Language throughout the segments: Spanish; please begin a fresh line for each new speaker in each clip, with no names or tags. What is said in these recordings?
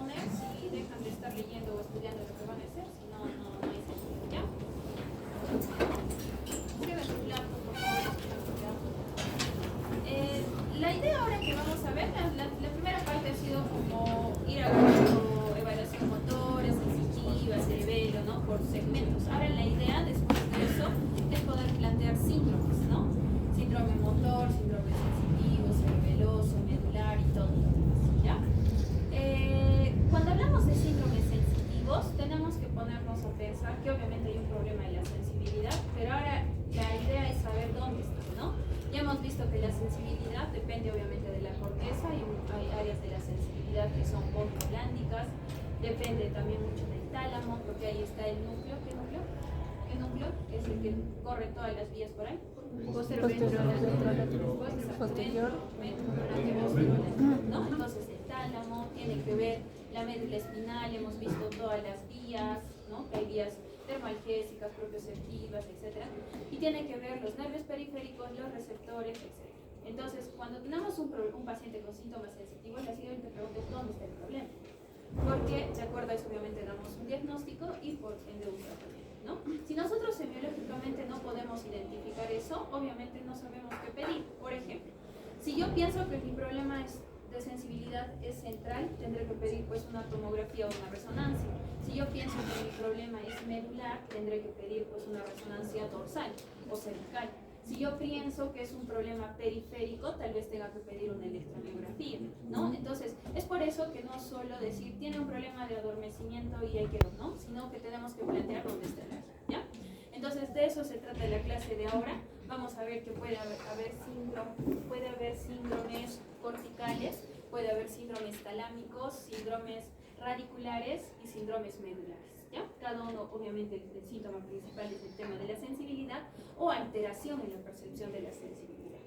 poner si dejan de estar leyendo o estudiando lo que van a hacer, si no, no hay sentido, ¿ya? Cierra tu laptop, por favor. La idea ahora que vamos a ver, la primera parte ha sido como ir agarrando evaluación motora, sensitiva, cerebelo, ¿no? Por segmentos. Ahora la idea después de eso es poder plantear síndromes, ¿no? Síndrome motor, síndrome sensitivo, cerebeloso, medular y todo lo demás, ¿ya? Cuando hablamos de síndromes sensitivos, tenemos que ponernos a pensar que obviamente hay un problema en la sensibilidad, pero ahora la idea es saber dónde está, ¿no? Ya hemos visto que la sensibilidad depende obviamente de la corteza, y hay áreas de la sensibilidad que son postrolándicas, depende también mucho del tálamo, porque ahí está el núcleo. ¿Qué núcleo? ¿Qué núcleo? Es el que corre todas las vías por ahí. Posterior, ¿no? Entonces el tálamo tiene que ver la médula espinal, hemos visto todas las vías, ¿no? Que hay vías termoalgésicas, propioceptivas, etc. Y tiene que ver los nervios periféricos, los receptores, etc. Entonces, cuando tenemos un paciente con síntomas sensitivos, la siguiente pregunta es ¿dónde está el problema? Porque, de acuerdo a eso, obviamente damos un diagnóstico y por ende un tratamiento, ¿no? Si nosotros semiológicamente no podemos identificar eso, obviamente no sabemos qué pedir. Por ejemplo, si yo pienso que mi problema de sensibilidad es central, tendré que pedir pues una tomografía o una resonancia. Si yo pienso que mi problema es medular, tendré que pedir pues una resonancia dorsal o cervical. Si yo pienso que es un problema periférico, tal vez tenga que pedir una electromiografía, ¿no? Entonces, es por eso que no solo decir tiene un problema de adormecimiento y hay que, ¿no? Sino que tenemos que plantear dónde está el área, ¿ya? Entonces, de eso se trata la clase de ahora. Vamos a ver que puede haber síndromes corticales, puede haber síndromes talámicos, síndromes radiculares y síndromes medulares. ¿Ya? Cada uno, obviamente, el síntoma principal es el tema de la sensibilidad o alteración en la percepción de la sensibilidad.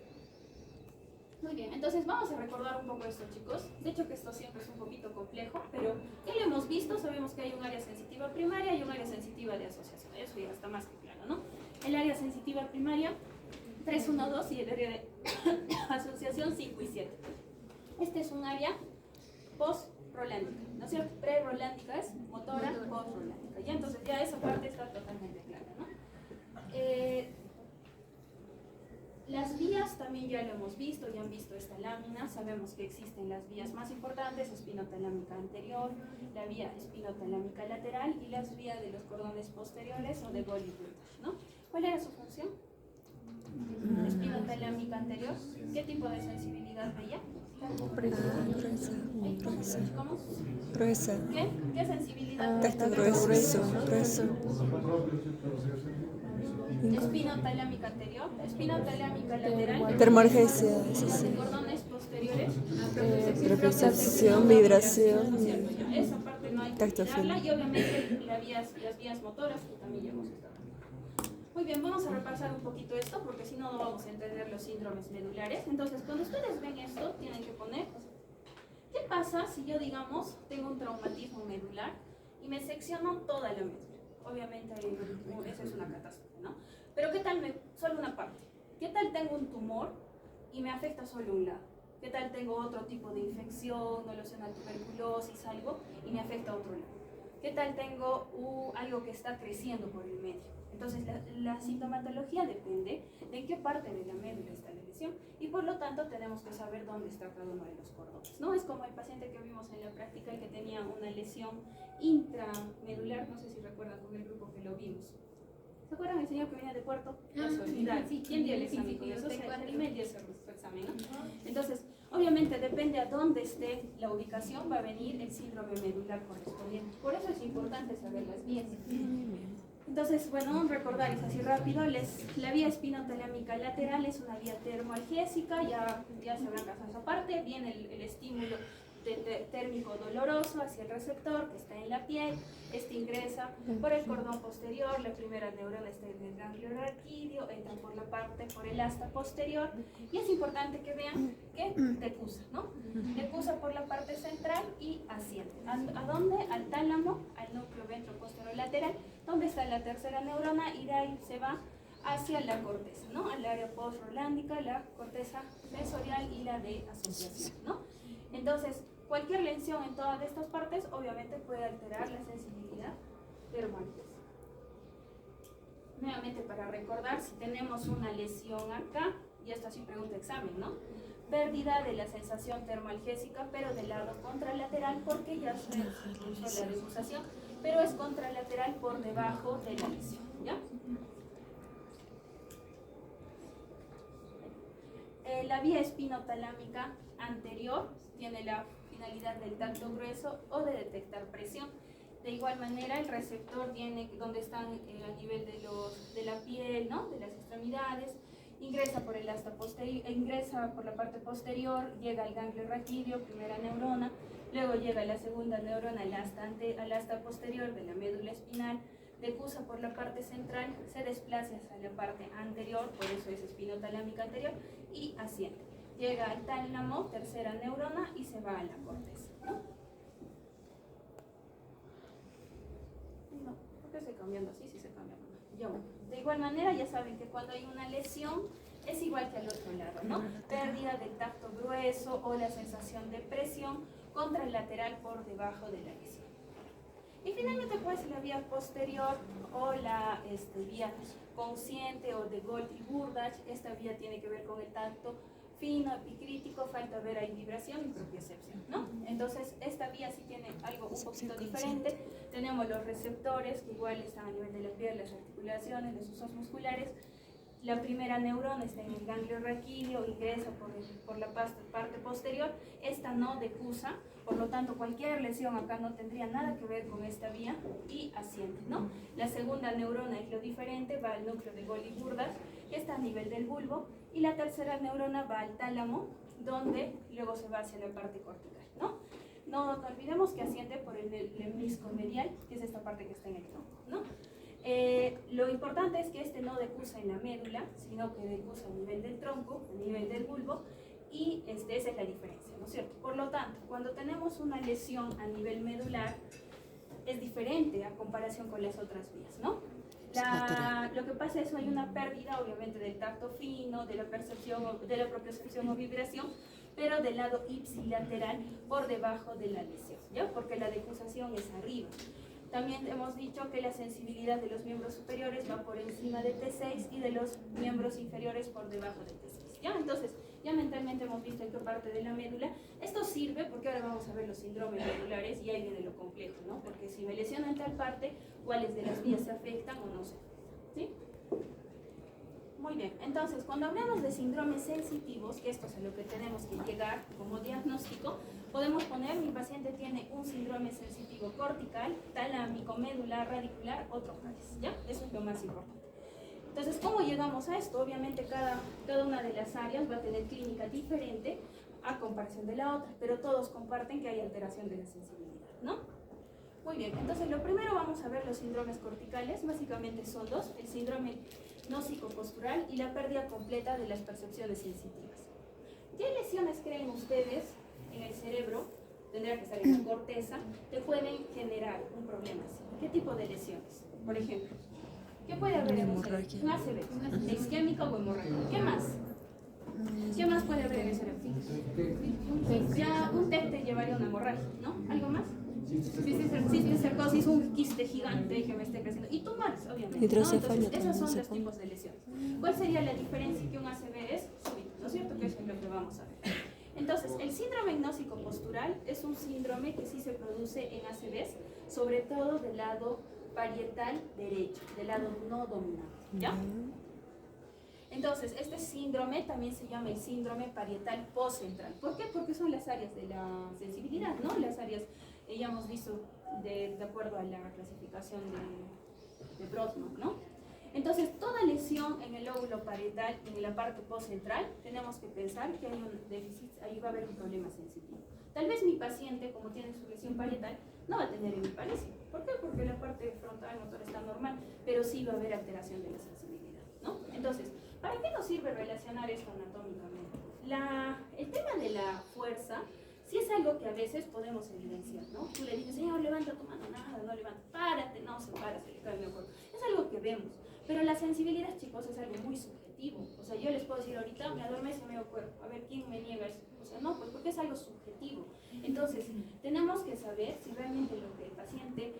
Muy bien, entonces vamos a recordar un poco esto, chicos. De hecho que esto siempre es un poquito complejo, pero ya lo hemos visto, sabemos que hay un área sensitiva primaria y un área sensitiva de asociación. Eso ya está más que claro, ¿no? El área sensitiva primaria, 3, 1, 2 y el área de asociación 5 y 7. Este es un área post-rolándica, ¿no es cierto? Pre-rolándica es motora, post-rolándica. Ya, entonces ya esa parte está totalmente clara, ¿no? Las vías también ya lo hemos visto, ya han visto esta lámina, sabemos que existen las vías más importantes, espinotalámica anterior, la vía espinotalámica lateral y las vías de los cordones posteriores o de Golgi-Bridge, ¿no? ¿Cuál era su función? Espinotalámica anterior, ¿qué tipo de sensibilidad veía? ¿Cómo?
Gruesa.
¿Qué sensibilidad?
Tacto grueso.
Espinotalámica anterior, espinotalámica lateral.
Termoalgesia, sí, sí.
Cordones posteriores.
Propiocepción, vibración.
Esa parte no hay que
Tacto
olvidarla,
fino.
y obviamente las vías motoras que también ya hemos estado. Muy bien, vamos a repasar un poquito esto porque si no, no vamos a entender los síndromes medulares. Entonces, cuando ustedes ven esto, tienen que poner, ¿qué pasa si yo, digamos, tengo un traumatismo medular y me secciono toda la médula? Obviamente, esa es una catástrofe, ¿no? Pero ¿qué tal solo una parte? ¿Qué tal tengo un tumor y me afecta solo un lado? ¿Qué tal tengo otro tipo de infección, no lo sé, una tuberculosis, algo, y me afecta a otro lado? ¿Qué tal tengo algo que está creciendo por el medio? Entonces, la sintomatología depende de en qué parte de la médula está la lesión y por lo tanto tenemos que saber dónde está cada uno de los cordones, ¿no? Es como el paciente que vimos en la práctica, el que tenía una lesión intramedular, no sé si recuerdan con el grupo que lo vimos. ¿Se acuerdan el señor que venía de Puerto? Casualidad. Sí, ¿quién dio el examen con eso? El medio ese examen, ¿no? Entonces, obviamente depende a dónde esté la ubicación, va a venir el síndrome medular correspondiente. Por eso es importante saber las vías. Entonces, bueno, recordar es así rápido, la vía espinotalámica lateral es una vía termoalgésica, ya se habrán casado esa parte, viene el estímulo térmico doloroso hacia el receptor que está en la piel, este ingresa por el cordón posterior, la primera neurona está en el ganglio raquídeo, entra por el asta posterior y es importante que vean que decusa, ¿no? Decusa por la parte central y asciende. ¿A dónde? Al tálamo, al núcleo ventroposterolateral, donde está la tercera neurona y de ahí se va hacia la corteza, ¿no? Al área postrolándica, la corteza sensorial y la de asociación, ¿no? Entonces, Cualquier lesión en todas estas partes obviamente puede alterar la sensibilidad termalgésica. Nuevamente para recordar, si tenemos una lesión acá, y esto sí pregunta examen, ¿no? Pérdida de la sensación termalgésica, pero del lado contralateral, porque ya se usó la decusación, pero es contralateral por debajo de la lesión, ¿ya? La vía espinotalámica anterior tiene la finalidad del tacto grueso o de detectar presión. De igual manera, el receptor tiene donde están a nivel de la piel, ¿no? De las extremidades, ingresa por el asta posterior, ingresa por la parte posterior, llega al ganglio raquídeo, primera neurona, luego llega la segunda neurona al asta posterior de la médula espinal, decusa por la parte central, se desplaza hacia la parte anterior, por eso es espinotalámica anterior, y asciende. Llega al tálamo, tercera neurona, y se va a la corteza, ¿no? No, ¿por qué estoy cambiando así? Sí se cambia. Ya bueno. De igual manera, ya saben que cuando hay una lesión es igual que al otro lado, ¿no? Pérdida del tacto grueso o la sensación de presión contralateral por debajo de la lesión. Y finalmente, pues, la vía posterior o la vía consciente o de Gold y Burdach. Esta vía tiene que ver con el tacto fino, epicrítico, falta ver ahí vibración y propiocepción, ¿no? Entonces, esta vía sí tiene algo un poquito diferente. Tenemos los receptores, que igual están a nivel de la piel, las articulaciones, los usos musculares. La primera neurona está en el ganglio raquídeo, ingresa por la parte posterior. Esta no decusa, por lo tanto, cualquier lesión acá no tendría nada que ver con esta vía y asciende, ¿no? La segunda neurona es lo diferente, va al núcleo de Gold y Burdach, que está a nivel del bulbo, y la tercera neurona va al tálamo, donde luego se va hacia la parte cortical, ¿no? No olvidemos que asciende por el lemnisco medial, que es esta parte que está en el tronco, ¿no? Lo importante es que este no decusa en la médula, sino que decusa a nivel del tronco, a nivel del bulbo, y esa es la diferencia, ¿no es cierto? Por lo tanto, cuando tenemos una lesión a nivel medular, es diferente a comparación con las otras vías, ¿no? Lo que pasa es que hay una pérdida, obviamente, del tacto fino, de la percepción, de la propiocepción o vibración, pero del lado ipsilateral por debajo de la lesión, ¿ya? Porque la decusación es arriba. También hemos dicho que la sensibilidad de los miembros superiores va por encima de T6 y de los miembros inferiores por debajo de T6, ¿ya? Entonces, ya mentalmente hemos visto en qué parte de la médula. Esto sirve porque ahora vamos a ver los síndromes medulares y ahí viene lo complejo, ¿no? Porque si me lesiono en tal parte, ¿cuáles de las vías se afectan o no se afectan? ¿Sí? Muy bien, entonces cuando hablamos de síndromes sensitivos, que esto es a lo que tenemos que llegar como diagnóstico, podemos poner, mi paciente tiene un síndrome sensitivo cortical, talámico, medular, radicular o trocales, ¿ya? Eso es lo más importante. Entonces, ¿cómo llegamos a esto? Obviamente cada una de las áreas va a tener clínica diferente a comparación de la otra, pero todos comparten que hay alteración de la sensibilidad, ¿no? Muy bien, entonces lo primero vamos a ver los síndromes corticales, básicamente son dos, el síndrome nósico-postural y la pérdida completa de las percepciones sensitivas. ¿Qué lesiones creen ustedes en el cerebro, tendría que estar en la corteza, que pueden generar un problema así? ¿Qué tipo de lesiones? Por ejemplo, ¿qué puede haber en un cerebro? Un ACV, isquémica o hemorrágica. ¿Qué más? ¿Qué más puede haber en el cerebro? Ya un TEC te llevaría una hemorragia, ¿no? ¿Algo más? Cisticercosis, un quiste gigante que me esté creciendo. Y tumores, obviamente, ¿no? Entonces, esos son los tipos de lesiones. ¿Cuál sería la diferencia? Que un ACV es súbito, ¿no es cierto? Que eso es lo que vamos a ver. Entonces, el síndrome gnósico-postural es un síndrome que sí se produce en ACVs, sobre todo del lado parietal derecho, del lado no dominante, ¿ya? Entonces, este síndrome también se llama el síndrome parietal postcentral. ¿Por qué? Porque son las áreas de la sensibilidad, ¿no? Las áreas, ya hemos visto de acuerdo a la clasificación de Brodmann, ¿no? Entonces, toda lesión en el lóbulo parietal, en la parte postcentral, tenemos que pensar que hay un déficit, ahí va a haber un problema sensitivo. Tal vez mi paciente, como tiene su lesión parietal, no va a tener hemiparesia. ¿Por qué? Porque la parte frontal motor está normal, pero sí va a haber alteración de la sensibilidad, ¿no? Entonces, ¿para qué nos sirve relacionar esto anatómicamente? El tema de la fuerza sí es algo que a veces podemos evidenciar, ¿no? Tú le dices, señor, levanta tu mano, nada, no levanta, párate, no se para, se le cae el cuerpo. Es algo que vemos, pero la sensibilidad, chicos, es algo muy subjetivo. O sea, yo les puedo decir ahorita, me adormece medio cuerpo, a ver, ¿quién me niega eso? O sea, no, pues porque es algo subjetivo. Entonces, tenemos que saber si realmente lo que el paciente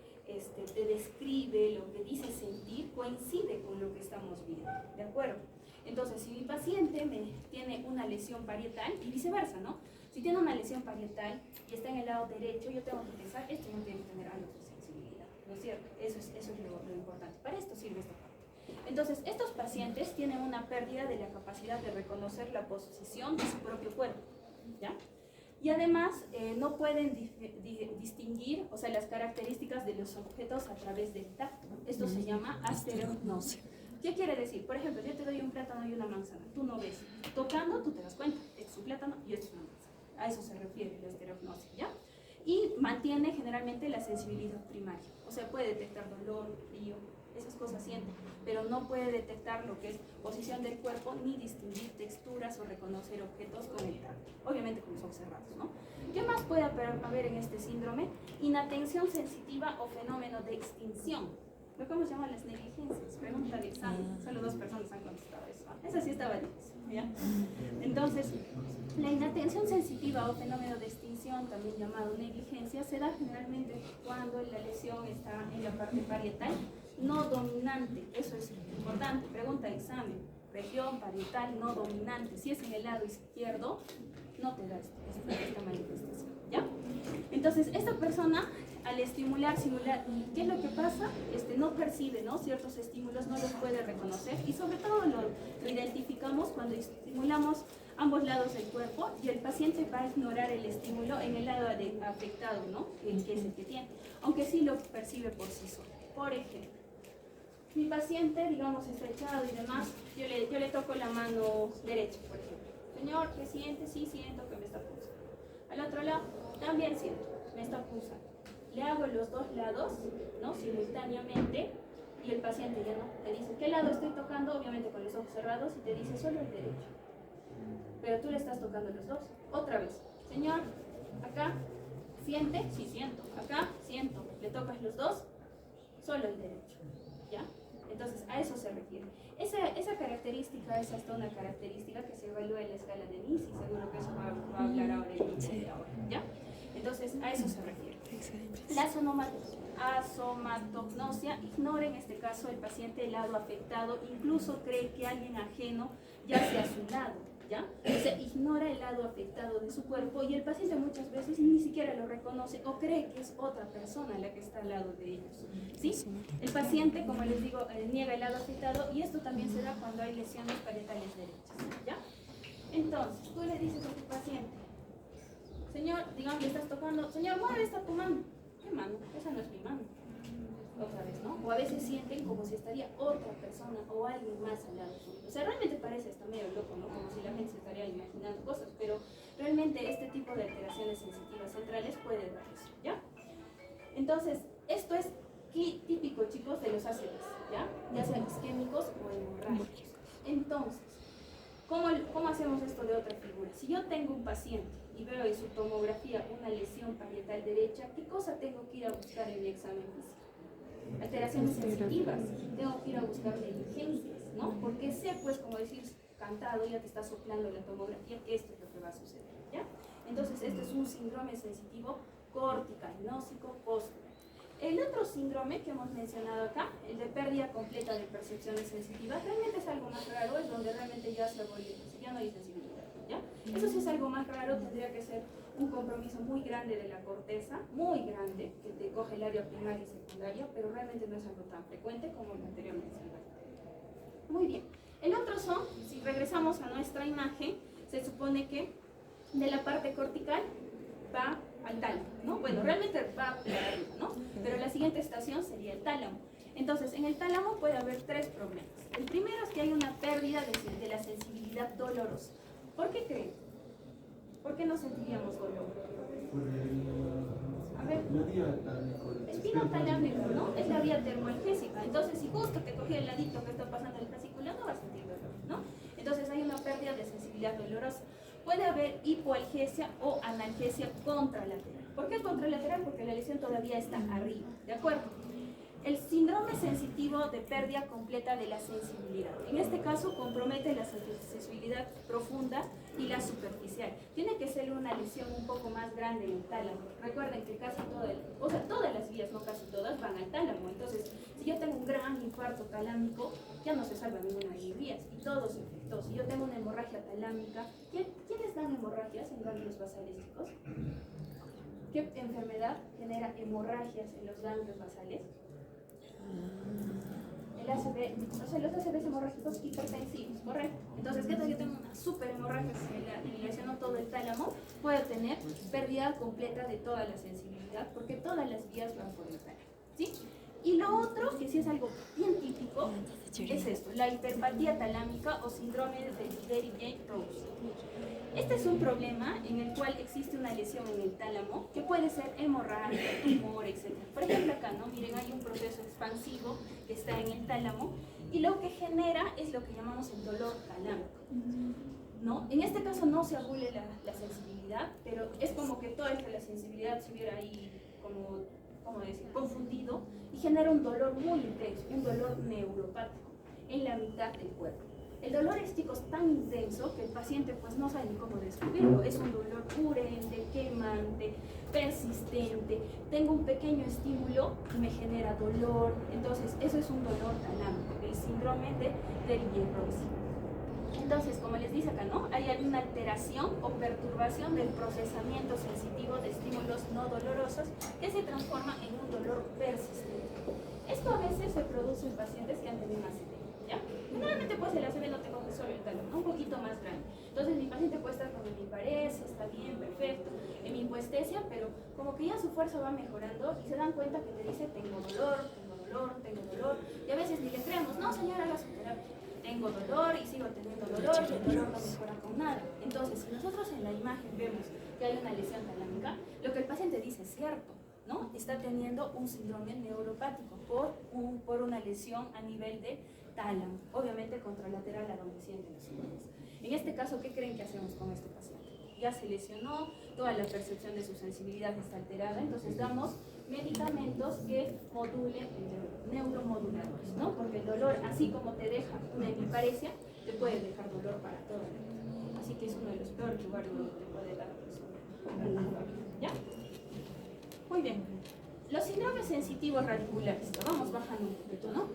te describe, lo que dice sentir, coincide con lo que estamos viendo, ¿de acuerdo? Entonces, si mi paciente tiene una lesión parietal, y viceversa, ¿no? Si tiene una lesión parietal y está en el lado derecho, yo tengo que pensar, esto no tiene que tener algo de sensibilidad, ¿no es cierto? Eso es lo importante. Para esto sirve esta parte. Entonces, estos pacientes tienen una pérdida de la capacidad de reconocer la posición de su propio cuerpo, ¿ya? Y además no pueden distinguir, o sea, las características de los objetos a través del tacto. Esto se llama asterognosia. ¿Qué quiere decir? Por ejemplo, yo te doy un plátano y una manzana, tú no ves. Tocando, tú te das cuenta, esto es un plátano y esto es una manzana. A eso se refiere la asterognosia, ¿ya? Y mantiene generalmente la sensibilidad primaria, o sea, puede detectar dolor, frío, esas cosas siente, pero no puede detectar lo que es posición del cuerpo, ni distinguir texturas o reconocer objetos con el tacto, obviamente con los ojos cerrados, ¿no? ¿Qué más puede haber en este síndrome? Inatención sensitiva o fenómeno de extinción. ¿Cómo se llaman las negligencias? Pregunta de examen. Solo 2 personas han contestado eso. Esa sí estaba difícil, ¿ya? Entonces, la inatención sensitiva o fenómeno de extinción, también llamado negligencia, se da generalmente cuando la lesión está en la parte parietal no dominante. Eso es importante. Pregunta de examen. Región parietal no dominante. Si es en el lado izquierdo, no te da esta manifestación, ¿ya? Entonces, esta persona, al estimular, ¿qué es lo que pasa? No percibe, ¿no?, ciertos estímulos, no los puede reconocer, y sobre todo lo identificamos cuando estimulamos ambos lados del cuerpo y el paciente va a ignorar el estímulo en el lado afectado, ¿no?, que es el que tiene, aunque sí lo percibe por sí solo. Por ejemplo, mi paciente, digamos, está echado y demás, yo le toco la mano derecha, por ejemplo. Señor, ¿qué siente? Sí, siento que me está pulsando. Al otro lado, también siento, me está pulsando. Le hago los 2 lados, ¿no?, simultáneamente, y el paciente ya no te dice qué lado estoy tocando, obviamente con los ojos cerrados, y te dice solo el derecho. Pero tú le estás tocando los 2. Otra vez, señor, acá, ¿siente? Sí, siento. Acá, siento. Le tocas los 2, solo el derecho, ¿ya? Entonces, a eso se refiere. Esa característica es hasta una característica que se evalúa en la escala de Nisi, seguro que eso va a hablar ahora el grupo de ahora, ¿ya? Entonces, a eso se refiere. La asomatognosia ignora en este caso el paciente el lado afectado, incluso cree que alguien ajeno yace a su lado, ¿ya? O sea, ignora el lado afectado de su cuerpo y el paciente muchas veces ni siquiera lo reconoce o cree que es otra persona la que está al lado de ellos, ¿sí? El paciente, como les digo, niega el lado afectado, y esto también se da cuando hay lesiones parietales derechas, ¿ya? Entonces, tú le dices a tu paciente, señor, digamos, le estás tocando, señor, mueve esta tu mano. ¿Qué mano? Esa no es mi mano. Otra vez, ¿no? O a veces sienten como si estaría otra persona o alguien más al lado suyo. O sea, realmente parece hasta medio loco, ¿no? Como si la gente se estaría imaginando cosas, pero realmente este tipo de alteraciones sensitivas centrales puede dar eso, ¿ya? Entonces, esto es típico, chicos, de los ACVs, ¿ya? Ya sean isquémicos o hemorrágicos. Entonces, ¿cómo hacemos esto de otra figura? Si yo tengo un paciente y veo en su tomografía una lesión parietal derecha, ¿qué cosa tengo que ir a buscar en mi examen físico? Alteraciones sensitivas, tengo que ir a buscar negligencias, ¿no? Porque sé, pues, como decir, cantado, ya te está soplando la tomografía, que esto es lo que va a suceder, ¿ya? Entonces, este es un síndrome sensitivo cortical, gnósico, póstumo. El otro síndrome que hemos mencionado acá, el de pérdida completa de percepciones sensitivas, realmente es algo más raro, es donde realmente ya se abolió, ya no hay sensibilidad, ¿ya? Eso sí es algo más raro, tendría que ser un compromiso muy grande de la corteza, muy grande, que te coge el área primaria y secundaria, pero realmente no es algo tan frecuente como lo anterior mencionado. Muy bien. El otro son, si regresamos a nuestra imagen, se supone que de la parte cortical va al tálamo, ¿no? Bueno, realmente va para arriba, ¿no? Pero la siguiente estación sería el tálamo. Entonces, en el tálamo puede haber 3 problemas. El primero es que hay una pérdida de la sensibilidad dolorosa. ¿Por qué creen? ¿Por qué no sentiríamos dolor? A ver, espino talámico, ¿no? Es la vía termoalgésica. Entonces, si justo te cogí el ladito que está pasando el fascículo, no vas a sentir dolor, ¿no? Entonces, hay una pérdida de sensibilidad dolorosa. Puede haber hipoalgesia o analgesia contralateral. ¿Por qué contralateral? Porque la lesión todavía está arriba, ¿de acuerdo? El síndrome sensitivo de pérdida completa de la sensibilidad. En este caso compromete la sensibilidad profunda y la superficial. Tiene que ser una lesión un poco más grande en el tálamo. Recuerden que casi todas las vías, no casi todas, van al tálamo. Entonces, si yo tengo un gran infarto talámico, ya no se salva ninguna de mis vías y todo se afectó. Si yo tengo una hemorragia talámica, ¿quiénes dan hemorragias en ganglios basales, chicos? ¿Qué enfermedad genera hemorragias en los ganglios basales? El ACV, o sea, los ACVs hemorrágicos hipertensivos, ¿correcto? Entonces, ¿qué tal? Yo tengo una super hemorragia que lesionó todo el tálamo, puedo tener pérdida completa de toda la sensibilidad, porque todas las vías van por el tálamo, ¿sí? Y lo otro, que sí es algo bien típico, es esto, la hiperpatía talámica o síndrome de Derry-James-Rose. Este es un problema en el cual existe una lesión en el tálamo que puede ser hemorragia, tumor, etc. Por ejemplo acá, ¿no? Miren, hay un proceso expansivo que está en el tálamo y lo que genera es lo que llamamos el dolor talámico, ¿no? En este caso no se abule la sensibilidad, pero es como que toda la sensibilidad se hubiera ahí como decir, confundido y genera un dolor muy intenso, un dolor neuropático en la mitad del cuerpo. El dolor es, chicos, tan intenso que el paciente pues no sabe ni cómo describirlo. Es un dolor urente, quemante, persistente. Tengo un pequeño estímulo y me genera dolor. Entonces, eso es un dolor talámico, el síndrome de Derry-James-Rose. Entonces, como les dice acá, ¿no? Hay alguna alteración o perturbación del procesamiento sensitivo de estímulos no dolorosos que se transforma en un dolor persistente. Esto a veces se produce en pacientes que han tenido una ACV, ¿ya? Generalmente pues el ACV no tengo que solo el talón, un poquito más grande. Entonces mi paciente puede estar con hemiparesia, está bien, perfecto, hemihipoestesia, pero como que ya su fuerza va mejorando y se dan cuenta que te dice tengo dolor, tengo dolor, tengo dolor. Y a veces ni le creemos, no señora, haga su terapia. Tengo dolor y sigo teniendo dolor y el dolor no mejora con nada. Entonces, si nosotros en la imagen vemos que hay una lesión talámica, lo que el paciente dice es cierto, ¿no? Está teniendo un síndrome neuropático por una lesión a nivel de tálamo, obviamente contralateral a donde sienten los síntomas. En este caso, ¿qué creen que hacemos con este paciente? Ya se lesionó, toda la percepción de su sensibilidad está alterada, entonces damos medicamentos que modulen el dolor, neuromoduladores, ¿no? Porque el dolor, así como te deja una hemiparesia, te puede dejar dolor para toda la vida. Así que es uno de los peores lugares donde te puede dar dolor. ¿Ya? Muy bien. Los síndromes sensitivos radiculares, lo vamos bajando un poquito, ¿no?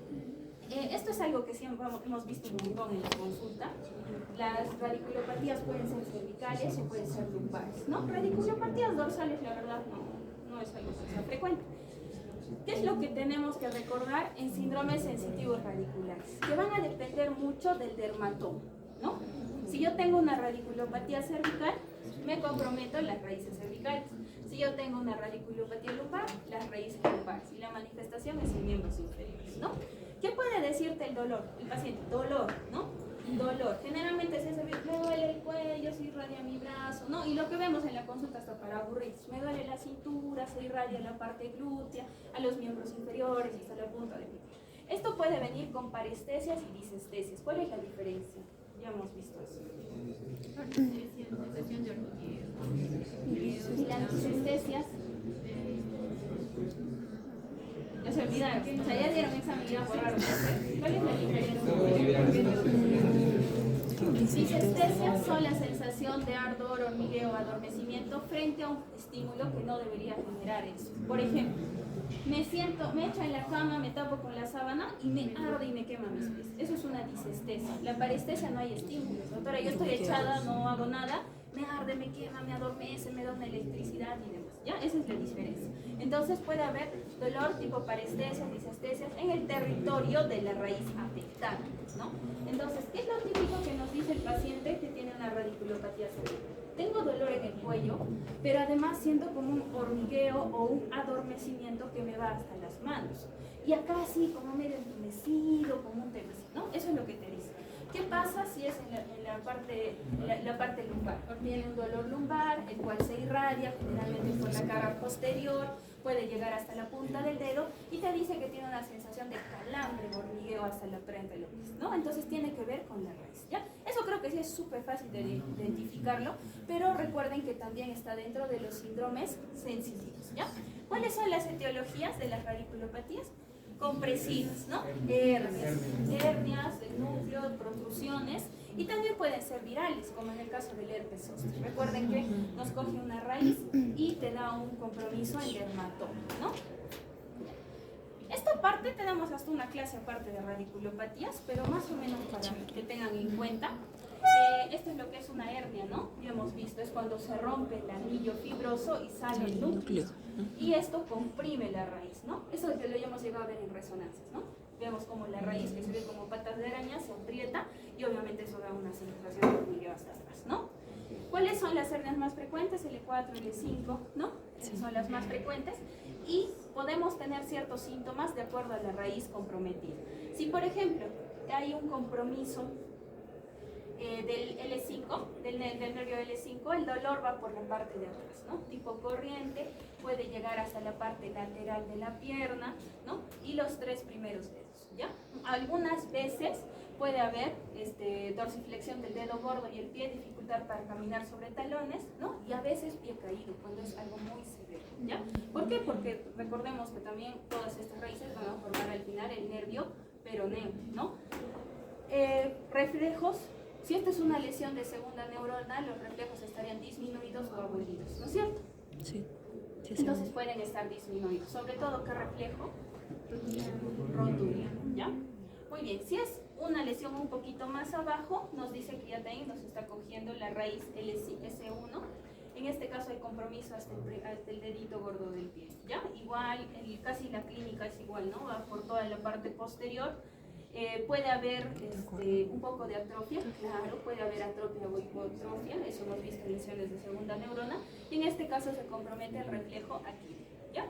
Esto es algo que siempre hemos visto un montón en la consulta. Las radiculopatías pueden ser cervicales o pueden ser lumbares, ¿no? Radiculopatías dorsales, la verdad, no es algo que sea frecuente. ¿Qué es lo que tenemos que recordar en síndromes sensitivos radiculares? Que van a depender mucho del dermatoma, ¿no? Si yo tengo una radiculopatía cervical, me comprometo las raíces cervicales. Si yo tengo una radiculopatía lumbar, las raíces lumbares. Y la manifestación es en miembros inferiores, ¿no? ¿Qué puede decirte el dolor? El paciente, dolor, ¿no? Dolor. Generalmente me duele el cuello, se irradia mi brazo, ¿no? Y lo que vemos en la consulta hasta para aburrirse. Me duele la cintura, se irradia la parte glútea, a los miembros inferiores y hasta la punta de pie. Esto puede venir con parestesias y disestesias. ¿Cuál es la diferencia? Ya hemos visto eso. Y las disestesias ya se olvidaron, o sea, ya dieron examen y ya borraron. ¿Cuál es la diferencia? Disestesias son la sensación de ardor, hormigueo, adormecimiento frente a un estímulo que no debería generar eso. Por ejemplo, me echo en la cama, me tapo con la sábana y me arde y me quema mis pies. Eso es una disestesia. La parestesia no hay estímulos. Doctora, yo estoy echada, no hago nada, me arde, me quema, me adormece, me da una electricidad y demás. ¿Ya? Esa es la diferencia. Entonces puede haber dolor tipo parestesias, disestesias en el territorio de la raíz afectada, ¿no? Entonces, ¿qué es lo típico que nos dice el paciente que tiene una radiculopatía cervical? Tengo dolor en el cuello, pero además siento como un hormigueo o un adormecimiento que me va hasta las manos. Y acá así, como medio entumecido, como un tema así, ¿no? Eso es lo que te dice. ¿Qué pasa si es en la parte lumbar? Viene un dolor lumbar, el cual se irradia generalmente por la cara posterior, puede llegar hasta la punta del dedo y te dice que tiene una sensación de calambre, hormigueo hasta la frente de los pies, ¿no? Entonces tiene que ver con la raíz, ¿ya? Eso creo que sí es súper fácil de identificarlo, pero recuerden que también está dentro de los síndromes sensitivos, ¿ya? ¿Cuáles son las etiologías de las radiculopatías? compresivas, ¿no? Hernias del núcleo, protrusiones, y también pueden ser virales, como en el caso del herpes zóster. Recuerden que nos coge una raíz y te da un compromiso en dermatoma, ¿no? Esta parte tenemos hasta una clase aparte de radiculopatías, pero más o menos para que tengan en cuenta. Esto es lo que es una hernia, ¿no? Ya hemos visto, es cuando se rompe el anillo fibroso y sale el núcleo. Y esto comprime la raíz, ¿no? Eso es lo que lo hemos llegado a ver en resonancias, ¿no? Vemos como la raíz, que se ve como patas de araña, se aprieta y obviamente eso da una sensación de hormigueo hasta atrás, ¿no? ¿Cuáles son las hernias más frecuentes? L4, L5, ¿no? Esas son las más frecuentes y podemos tener ciertos síntomas de acuerdo a la raíz comprometida. Si, por ejemplo, hay un compromiso del L5, del nervio L5, el dolor va por la parte de atrás, ¿no? Tipo corriente, puede llegar hasta la parte lateral de la pierna, ¿no? Y los 3 primeros dedos, ¿ya? Algunas veces puede haber dorsiflexión del dedo gordo y el pie, dificultad para caminar sobre talones, ¿no? Y a veces pie caído, cuando es algo muy severo, ¿ya? ¿Por qué? Porque recordemos que también todas estas raíces van a formar al final el nervio peroneo, ¿no? Reflejos. Si esta es una lesión de segunda neurona, los reflejos estarían disminuidos o abolidos, ¿no es cierto?
Sí.
Entonces pueden estar disminuidos. Sobre todo, ¿qué reflejo? Rotulia, ¿ya? Muy bien, si es una lesión un poquito más abajo, nos dice que ya también nos está cogiendo la raíz S1. En este caso hay compromiso hasta el dedito gordo del pie, ¿ya? Igual, casi la clínica es igual, ¿no? Va por toda la parte posterior. Puede haber un poco de atrofia, claro, puede haber atrofia o hipotrofia, eso hemos visto en lesiones de segunda neurona, y en este caso se compromete el reflejo aquí, ¿ya?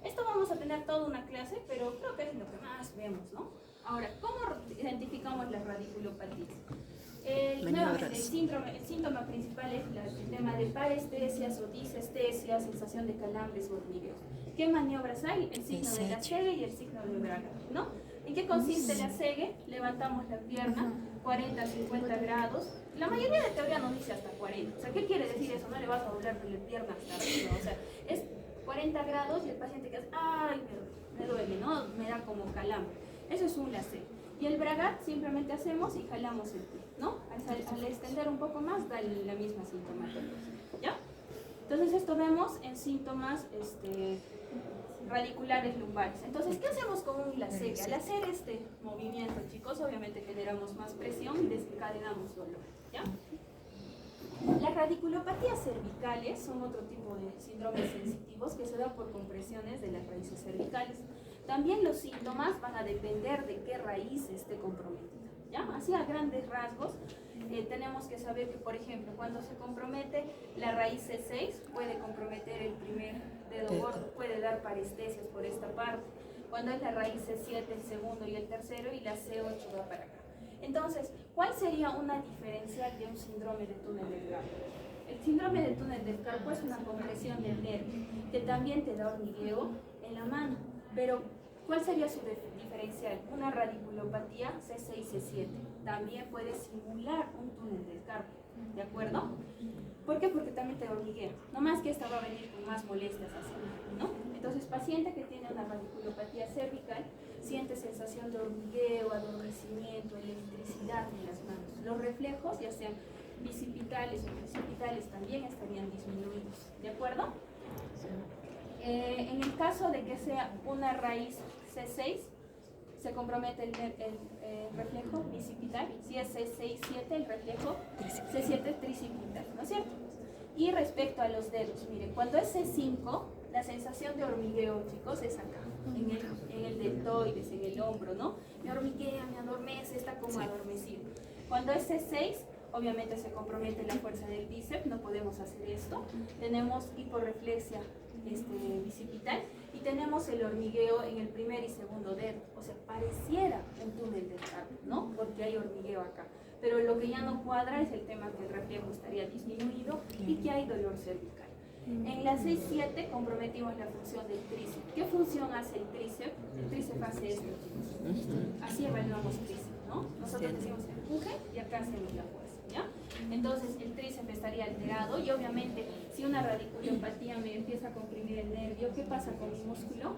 Esto vamos a tener toda una clase, pero creo que es lo que más vemos, ¿no? Ahora, ¿cómo identificamos las radiculopatías? Nuevamente, el síntoma principal es el tema de parestesias o disestesias, sensación de calambres o hormigueos. ¿Qué maniobras hay? El signo de la Segue y el signo de Braga, ¿no? ¿En qué consiste la Segue? Levantamos la pierna 40 a 50 grados. La mayoría de teoría nos dice hasta 40. O sea, ¿qué quiere decir eso? No le vas a doblar la pierna hasta arriba. O sea, es 40 grados y el paciente que hace, ¡ay, me duele, ¿no? Me da como calambre. Eso es un lacer. Y el Bragat simplemente hacemos y jalamos el pie, ¿no? Al extender un poco más da la misma sintomatología, ¿ya? Entonces esto vemos en síntomas radiculares lumbares. Entonces, ¿qué hacemos con un lacer? Al hacer este movimiento, chicos, obviamente generamos más presión y desencadenamos dolor, ¿ya? Las radiculopatías cervicales son otro tipo de síndromes sensitivos que se dan por compresiones de las raíces cervicales. También los síntomas van a depender de qué raíz esté comprometida, ¿ya? Así a grandes rasgos, tenemos que saber que, por ejemplo, cuando se compromete la raíz C6, puede comprometer el primer dedo gordo, puede dar parestesias por esta parte. Cuando es la raíz C7, el segundo y el tercero, y la C8 va para acá. Entonces, ¿cuál sería una diferencial de un síndrome de túnel del carpo? El síndrome de túnel del carpo es una compresión del nervio, que también te da hormigueo en la mano. Pero, ¿cuál sería su diferencial? Una radiculopatía C6, C7 también puede simular un túnel del carpo, ¿de acuerdo? ¿Por qué? Porque también te hormiguea, no más que esta va a venir con más molestias así, ¿no? Entonces, paciente que tiene una radiculopatía cervical siente sensación de hormigueo, adormecimiento, electricidad en las manos. Los reflejos, ya sean bicipitales o precipitales, también estarían disminuidos, ¿de acuerdo? En el caso de que sea una raíz C6, se compromete el reflejo bicipital. Si es C6, 7, el reflejo C7 tricipital, ¿no es cierto? Y respecto a los dedos, miren, cuando es C5, la sensación de hormigueo, chicos, es acá, en el deltoides, en el hombro, ¿no? Me hormiguea, me adormece, está como adormecido. Cuando es C6, obviamente se compromete la fuerza del bíceps, no podemos hacer esto. Tenemos hiporreflexia bicipital y tenemos el hormigueo en el primer y segundo dedo. O sea, pareciera un túnel del carpo, ¿no? Porque hay hormigueo acá. Pero lo que ya no cuadra es el tema que el reflejo estaría disminuido y que hay dolor cervical. En la 6-7 comprometimos la función del tríceps. ¿Qué función hace el tríceps? El tríceps hace esto, chicos. Así evaluamos tríceps, ¿no? Nosotros decimos empuje y acá hacemos la fuerza, ¿ya? Entonces el tríceps estaría alterado y obviamente Si una radiculopatía me empieza a comprimir el nervio, ¿qué pasa con mi músculo?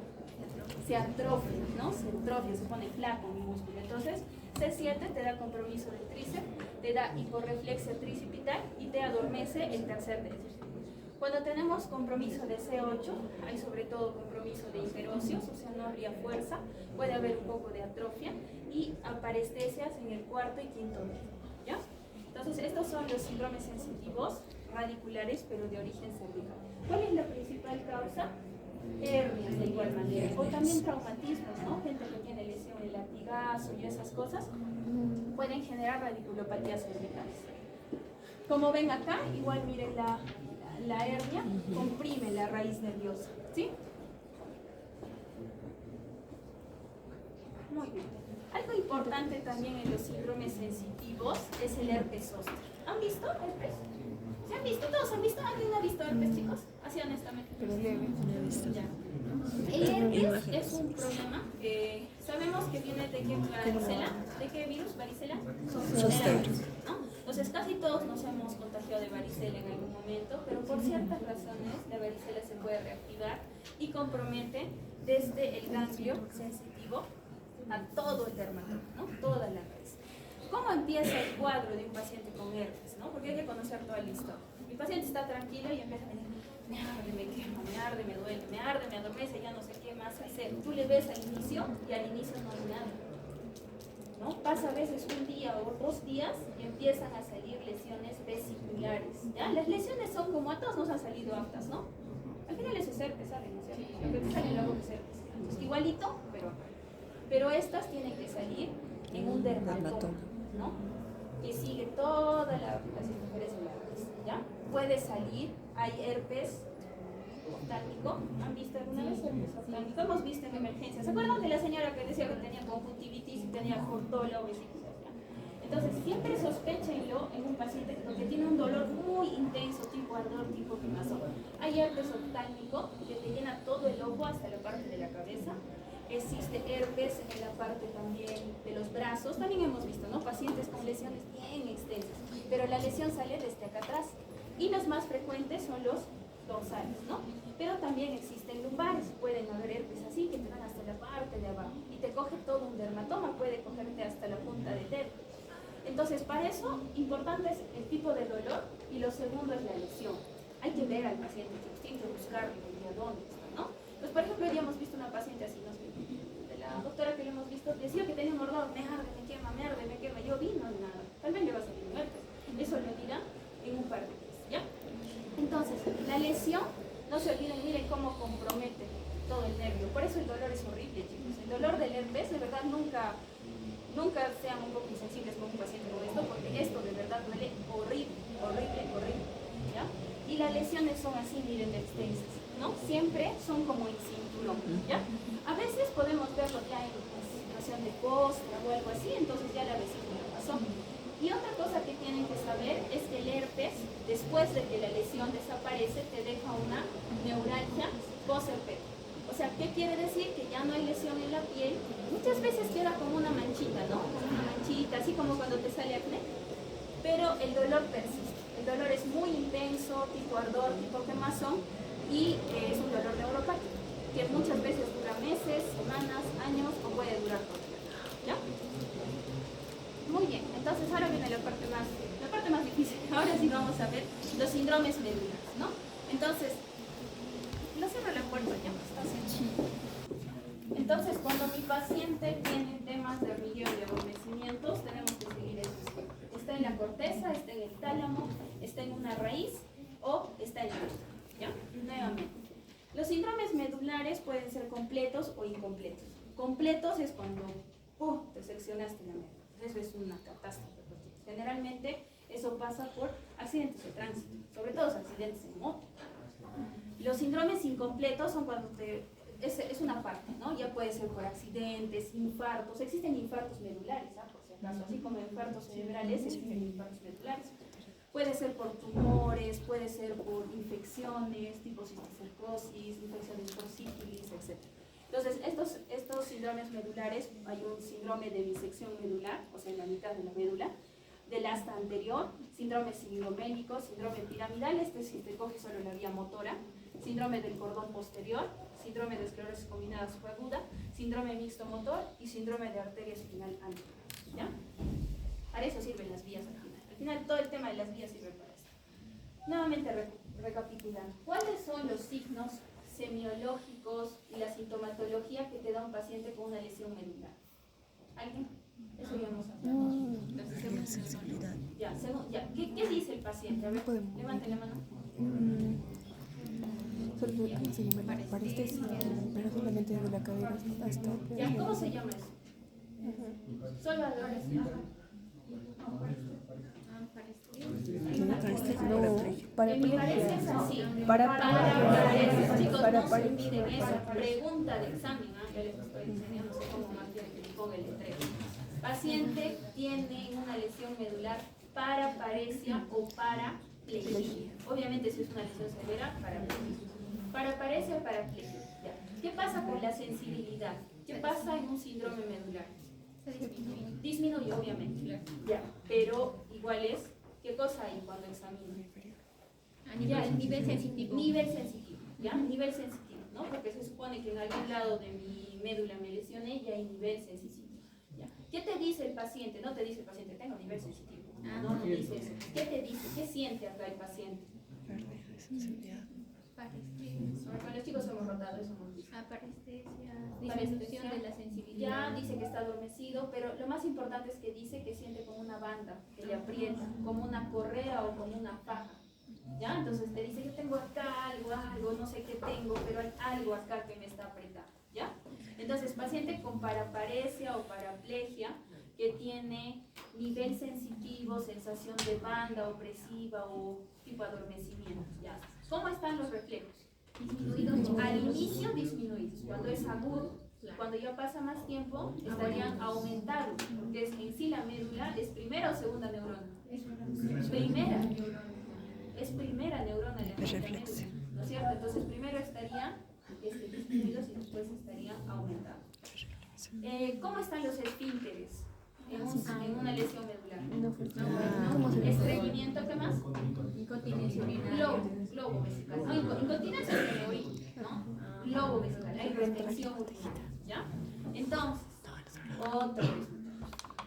Se atrofia, ¿no? Se atrofia, se pone flaco mi músculo. Entonces, C7 te da compromiso del tríceps, te da hiporreflexia tricipital y te adormece el tercer dedo. Cuando tenemos compromiso de C8, hay sobre todo compromiso de hiperóseos, o sea, no habría fuerza, puede haber un poco de atrofia y aparestesias en el cuarto y quinto dedo, ¿ya? Entonces, estos son los síndromes sensitivos radiculares, pero de origen cervical. ¿Cuál es la principal causa? Hernias, de igual manera, o también traumatismos, ¿no? Gente que tiene lesión en latigazo y esas cosas pueden generar radiculopatías cervicales. Como ven acá, igual miren la hernia comprime la raíz nerviosa, ¿sí? Muy bien. Algo importante también en los síndromes sensitivos es el herpes zóster. ¿Han visto herpes? ¿Se han visto? ¿Todos han visto? ¿Alguien ha visto herpes, chicos? Así honestamente.
Pero leve, no he visto.
Ya. El herpes es un problema que sabemos que viene de qué varicela, ¿de qué virus? ¿Varicela?
Zoster.
¿No? Entonces casi todos nos hemos contagiado de varicela en algún momento, pero por ciertas razones la varicela se puede reactivar y compromete desde el ganglio sensitivo a todo el dermatoma, ¿no? Toda la raíz. ¿Cómo empieza el cuadro de un paciente con herpes, ¿no? Porque hay que conocer toda la historia. Mi paciente está tranquilo y empieza a venir, me arde, me quema, me arde, me duele, me arde, me adormece, ya no sé qué más hacer. Tú le ves al inicio y al inicio no hay nada, ¿no? Pasa a veces un día o 2 días y empiezan a salir lesiones vesiculares, ¿ya? Las lesiones son como a todos nos han salido aftas, ¿no? Al final es herpes, ¿saben? ¿No es cierto? Lo que te sale luego es herpes. Entonces, igualito, pero estas tienen que salir en un dermatoma, ¿no? Que sigue toda la circunferencia de la raíz, ¿ya? Puede salir, hay herpes oftálmico. ¿Han visto alguna vez herpes oftálmico? Hemos visto en emergencia. ¿Se acuerdan de la señora que decía que tenía conjuntivitis y tenía cortola o vesícula? Entonces, siempre sospéchenlo en un paciente porque tiene un dolor muy intenso, tipo ardor, tipo quemazón. Hay herpes oftálmico que te llena todo el ojo hasta la parte de la cabeza. Existe herpes en la parte también de los brazos. También hemos visto, ¿no? Pacientes con lesiones bien extensas, pero la lesión sale desde acá atrás. Y los más frecuentes son los dorsales, ¿no? Pero también existen lumbares. Pueden haber herpes así que te van hasta la parte de abajo y te coge todo un dermatoma, puede cogerte hasta la punta del dedo. Entonces, para eso, importante es el tipo de dolor y lo segundo es la lesión. Hay que ver al paciente, tiene que buscarlo y a dónde está, ¿no? Pues, por ejemplo, hoy hemos visto una paciente así, ¿no? De la doctora que le hemos visto, decía que tenía un mordor, me arde, me quema, me arde, me quema. Yo vi, no hay nada. Tal vez le va a salir un herpes. Eso lo dirá en un par de días, ¿ya? Entonces, la lesión, no se olviden, miren cómo compromete todo el nervio. Por eso el dolor es horrible, chicos. El dolor del herpes, de verdad, nunca sean un poco insensibles con un paciente con esto, porque esto de verdad duele horrible, horrible, horrible, ¿ya? Y las lesiones son así, miren, de extensas, ¿no? Siempre son como en cinturón, ¿ya? A veces podemos verlo ya en situación de costra o algo así, entonces ya la vesícula pasó. Y otra cosa que tienen que saber es que el herpes, después de que la lesión desaparece, te deja una neuralgia postherpética. O sea, ¿qué quiere decir? Que ya no hay lesión en la piel. Muchas veces queda como una manchita, ¿no? Como una manchita, así como cuando te sale acné. Pero el dolor persiste. El dolor es muy intenso, tipo ardor, tipo quemazón, y es un dolor neuropático, que muchas veces dura meses, semanas, años, o puede durar todo el tiempo, ¿ya? Muy bien, entonces ahora viene la parte más difícil. Ahora sí vamos a ver los síndromes medulares, ¿no? Entonces, no cierro la puerta, ya está sencillo. Entonces, cuando mi paciente tiene temas de hormigueo y de adormecimientos, tenemos que seguir eso. Está en la corteza, está en el tálamo, está en una raíz o está en la médula, ¿ya? Nuevamente. Los síndromes medulares pueden ser completos o incompletos. Completos es cuando te seccionaste la médula. Eso es una catástrofe. Generalmente eso pasa por accidentes de tránsito, sobre todo accidentes en moto. Los síndromes incompletos son cuando es una parte, ¿no? Ya puede ser por accidentes, infartos. Existen infartos medulares, ¿ah? Por si acaso, así como infartos cerebrales, existen infartos medulares. Puede ser por tumores, puede ser por infecciones, tipo cisticercosis, infecciones por sífilis, etc. Entonces, estos síndromes medulares, hay un síndrome de disección medular, o sea, en la mitad de la médula. del asta anterior, síndrome sindromélico, síndrome piramidal, este si te coge solo la vía motora, síndrome del cordón posterior, síndrome de esclerosis combinada subaguda, síndrome mixto motor y síndrome de arteria espinal anterior. ¿Ya? Para eso sirven las vías al final. Al final todo el tema de las vías sirve para eso. Nuevamente recapitulando. ¿Cuáles son los signos semiológicos y la sintomatología que te da un paciente con una lesión medular? ¿Alguien? Eso ya hemos hablado.
Sensibilidad.
Ya, ¿Qué dice el paciente? A ver, levante la mano.
Solo se llama la parestesia, pero solamente de la cadera hasta...
¿Ya? ¿Cómo se llama eso? Solo a la
para
me parece es así.
Para
Chicos,
para
no se olviden esa pregunta de examen. Ya les estoy enseñando, no sé cómo más quieren que le ponga el letrero. Paciente tiene una lesión medular paraparesia o paraplegia. Obviamente si es una lesión severa, paraplegia. Paraparesia o paraplegia. Ya. ¿Qué pasa con la sensibilidad? ¿Qué pasa en un síndrome medular? Disminuye, obviamente. Ya. Pero igual es, ¿qué cosa hay cuando examina?
El nivel sensitivo.
Nivel sensitivo, ¿ya? Nivel sensitivo, ¿no? Porque se supone que en algún lado de mi médula me lesioné y hay nivel sensitivo. ¿Ya? ¿Qué te dice el paciente? No te dice el paciente, tengo nivel sensitivo. No dice eso. ¿Qué te dice? ¿Qué siente acá el paciente?
sensibilidad.
Con los chicos hemos rotado eso.
Parestesia, disminución de la sensibilidad.
Ya dice que está adormecido, pero lo más importante es que dice que siente como una banda que le aprieta, como una correa o como una faja. ¿Ya? Entonces te dice que tengo acá algo, no sé qué tengo, pero hay algo acá que me está apretando. ¿Ya? Entonces, paciente con paraparesia o paraplegia que tiene nivel sensitivo, sensación de banda opresiva o tipo adormecimiento. ¿Ya? ¿Cómo están los reflejos? Disminuidos. Al inicio disminuidos. Cuando es agudo, cuando ya pasa más tiempo, estarían aumentados, porque es, en sí la médula es primera o segunda neurona. Primera. Es primera neurona la médula, ¿no es cierto? Entonces primero estarían disminuidos y después estarían aumentados. ¿Cómo están los esfínteres en una lesión medular? Estreñimiento, ¿qué más?
Incontinencia urinaria.
Globo vesical. No, incontinencia es el oído, ¿no? Globo vesical, hay retención urinaria, ¿ya? Entonces, otro.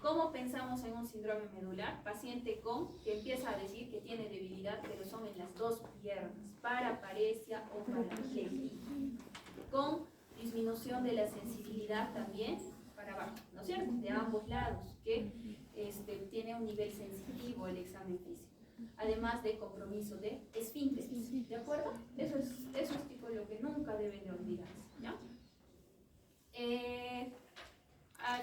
¿Cómo pensamos en un síndrome medular? Paciente que empieza a decir que tiene debilidad, pero son en las dos piernas, paraparesia o paraplegia, con disminución de la sensibilidad también para abajo, ¿no es cierto? De ambos lados, que tiene un nivel sensitivo el examen físico, además de compromiso de esfínteres, ¿de acuerdo? Eso es tipo lo que nunca deben de olvidarse, ¿ya?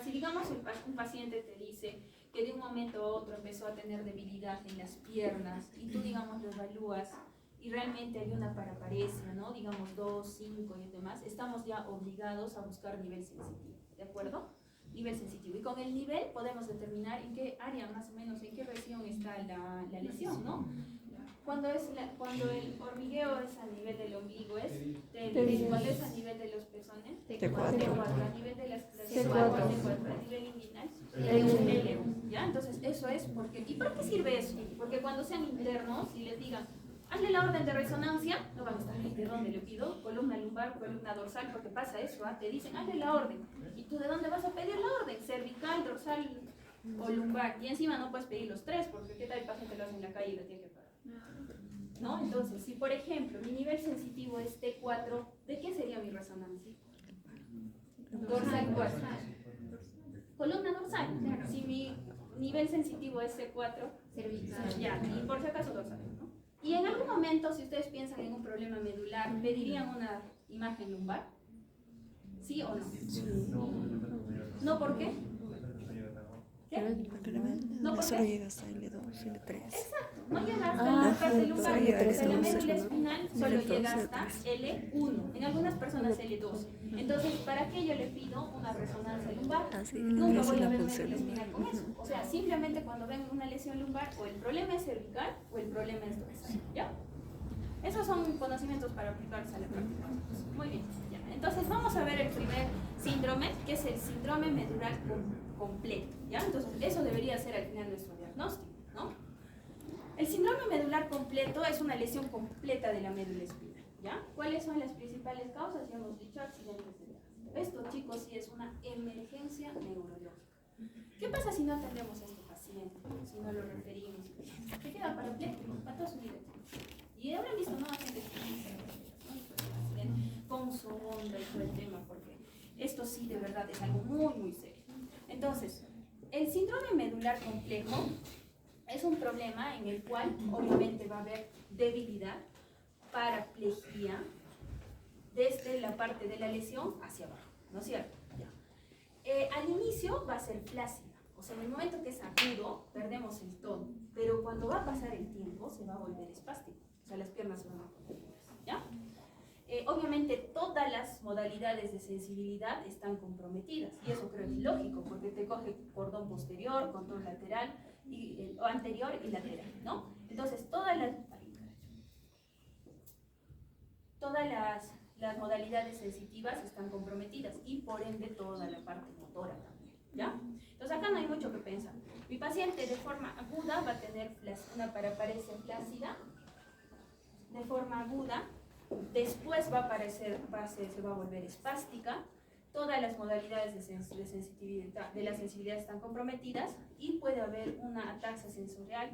Si digamos un paciente te dice que de un momento a otro empezó a tener debilidad en las piernas y tú digamos lo evalúas y realmente hay una paraparesia, ¿no? Digamos 2, 5 y demás, estamos ya obligados a buscar nivel sensitivo, ¿de acuerdo? Nivel sensitivo. Y con el nivel podemos determinar en qué área más o menos, en qué región está la lesión, ¿no? Cuando el hormigueo es a nivel del ombligo, es cuando es a nivel de los pezones,
T4.
A nivel de las
C4.
A nivel inguinal, L1. ¿Ya? Entonces, eso es porque. ¿Y para qué sirve eso? Porque cuando sean internos y les digan, hazle la orden de resonancia, no van a estar, ¿de dónde le pido? Columna lumbar, columna dorsal, porque pasa eso, te dicen, hazle la orden. ¿Y tú de dónde vas a pedir la orden? Cervical, dorsal o lumbar. Y encima no puedes pedir los tres, porque ¿qué tal el paciente lo hace en la calle y lo tiene que pagar? ¿No? Entonces, si por ejemplo mi nivel sensitivo es T4, ¿de qué sería mi resonancia? Dorsal 4. Columna dorsal. Si mi nivel sensitivo es C4,
cervical.
Ya, y por si acaso dorsal, ¿no? Y en algún momento, si ustedes piensan en un problema medular, ¿pedirían una imagen lumbar? ¿Sí o no? ¿No por qué? ¿Qué?
No,
¿por
solo
qué?
llega hasta L2, L3.
Exacto, no llega hasta la parte lumbar,
L3,
porque la médula
L2,
espinal solo
L2,
llega hasta L1, en algunas personas L2. Entonces, ¿para qué yo le pido una resonancia lumbar?
Así,
Nunca
esa
voy
es
a
la
ver
función.
médula espinal con eso. O sea, simplemente cuando ven una lesión lumbar, o el problema es cervical o el problema es dorsal, ¿ya? Esos son conocimientos para aplicarse a la práctica. Muy bien, ya. Entonces vamos a ver el primer síndrome, que es el síndrome medular completo, ¿ya? Entonces eso debería ser al final nuestro diagnóstico. El síndrome medular completo es una lesión completa de la médula espinal, ¿ya? ¿Cuáles son las principales causas? Ya hemos dicho accidentes de tránsito. Esto, chicos, sí es una emergencia neurológica. ¿Qué pasa si no atendemos a este paciente? Si no lo referimos, se queda parapléjico para toda su vida. Y habrán visto, ¿no? Gente con su onda y todo el tema, porque esto sí de verdad es algo muy, muy serio. Entonces, el síndrome medular complejo es un problema en el cual obviamente va a haber debilidad, paraplegia, desde la parte de la lesión hacia abajo, ¿no es cierto? Ya. Al inicio va a ser flácida, o sea, en el momento que es agudo, perdemos el tono, pero cuando va a pasar el tiempo, se va a volver espástico, o sea, las piernas se van a poner, ¿ya? Obviamente todas las modalidades de sensibilidad están comprometidas, y eso creo que es lógico, porque te coge cordón posterior, cordón lateral, o anterior y lateral, ¿no? Entonces, todas las modalidades sensitivas están comprometidas y por ende toda la parte motora también, ¿ya? Entonces acá no hay mucho que pensar. Mi paciente de forma aguda va a tener una paraparesia flácida, de forma aguda, después va a aparecer, se va a volver espástica, todas las modalidades de sensibilidad, de la sensibilidad están comprometidas y puede haber una ataxia sensorial,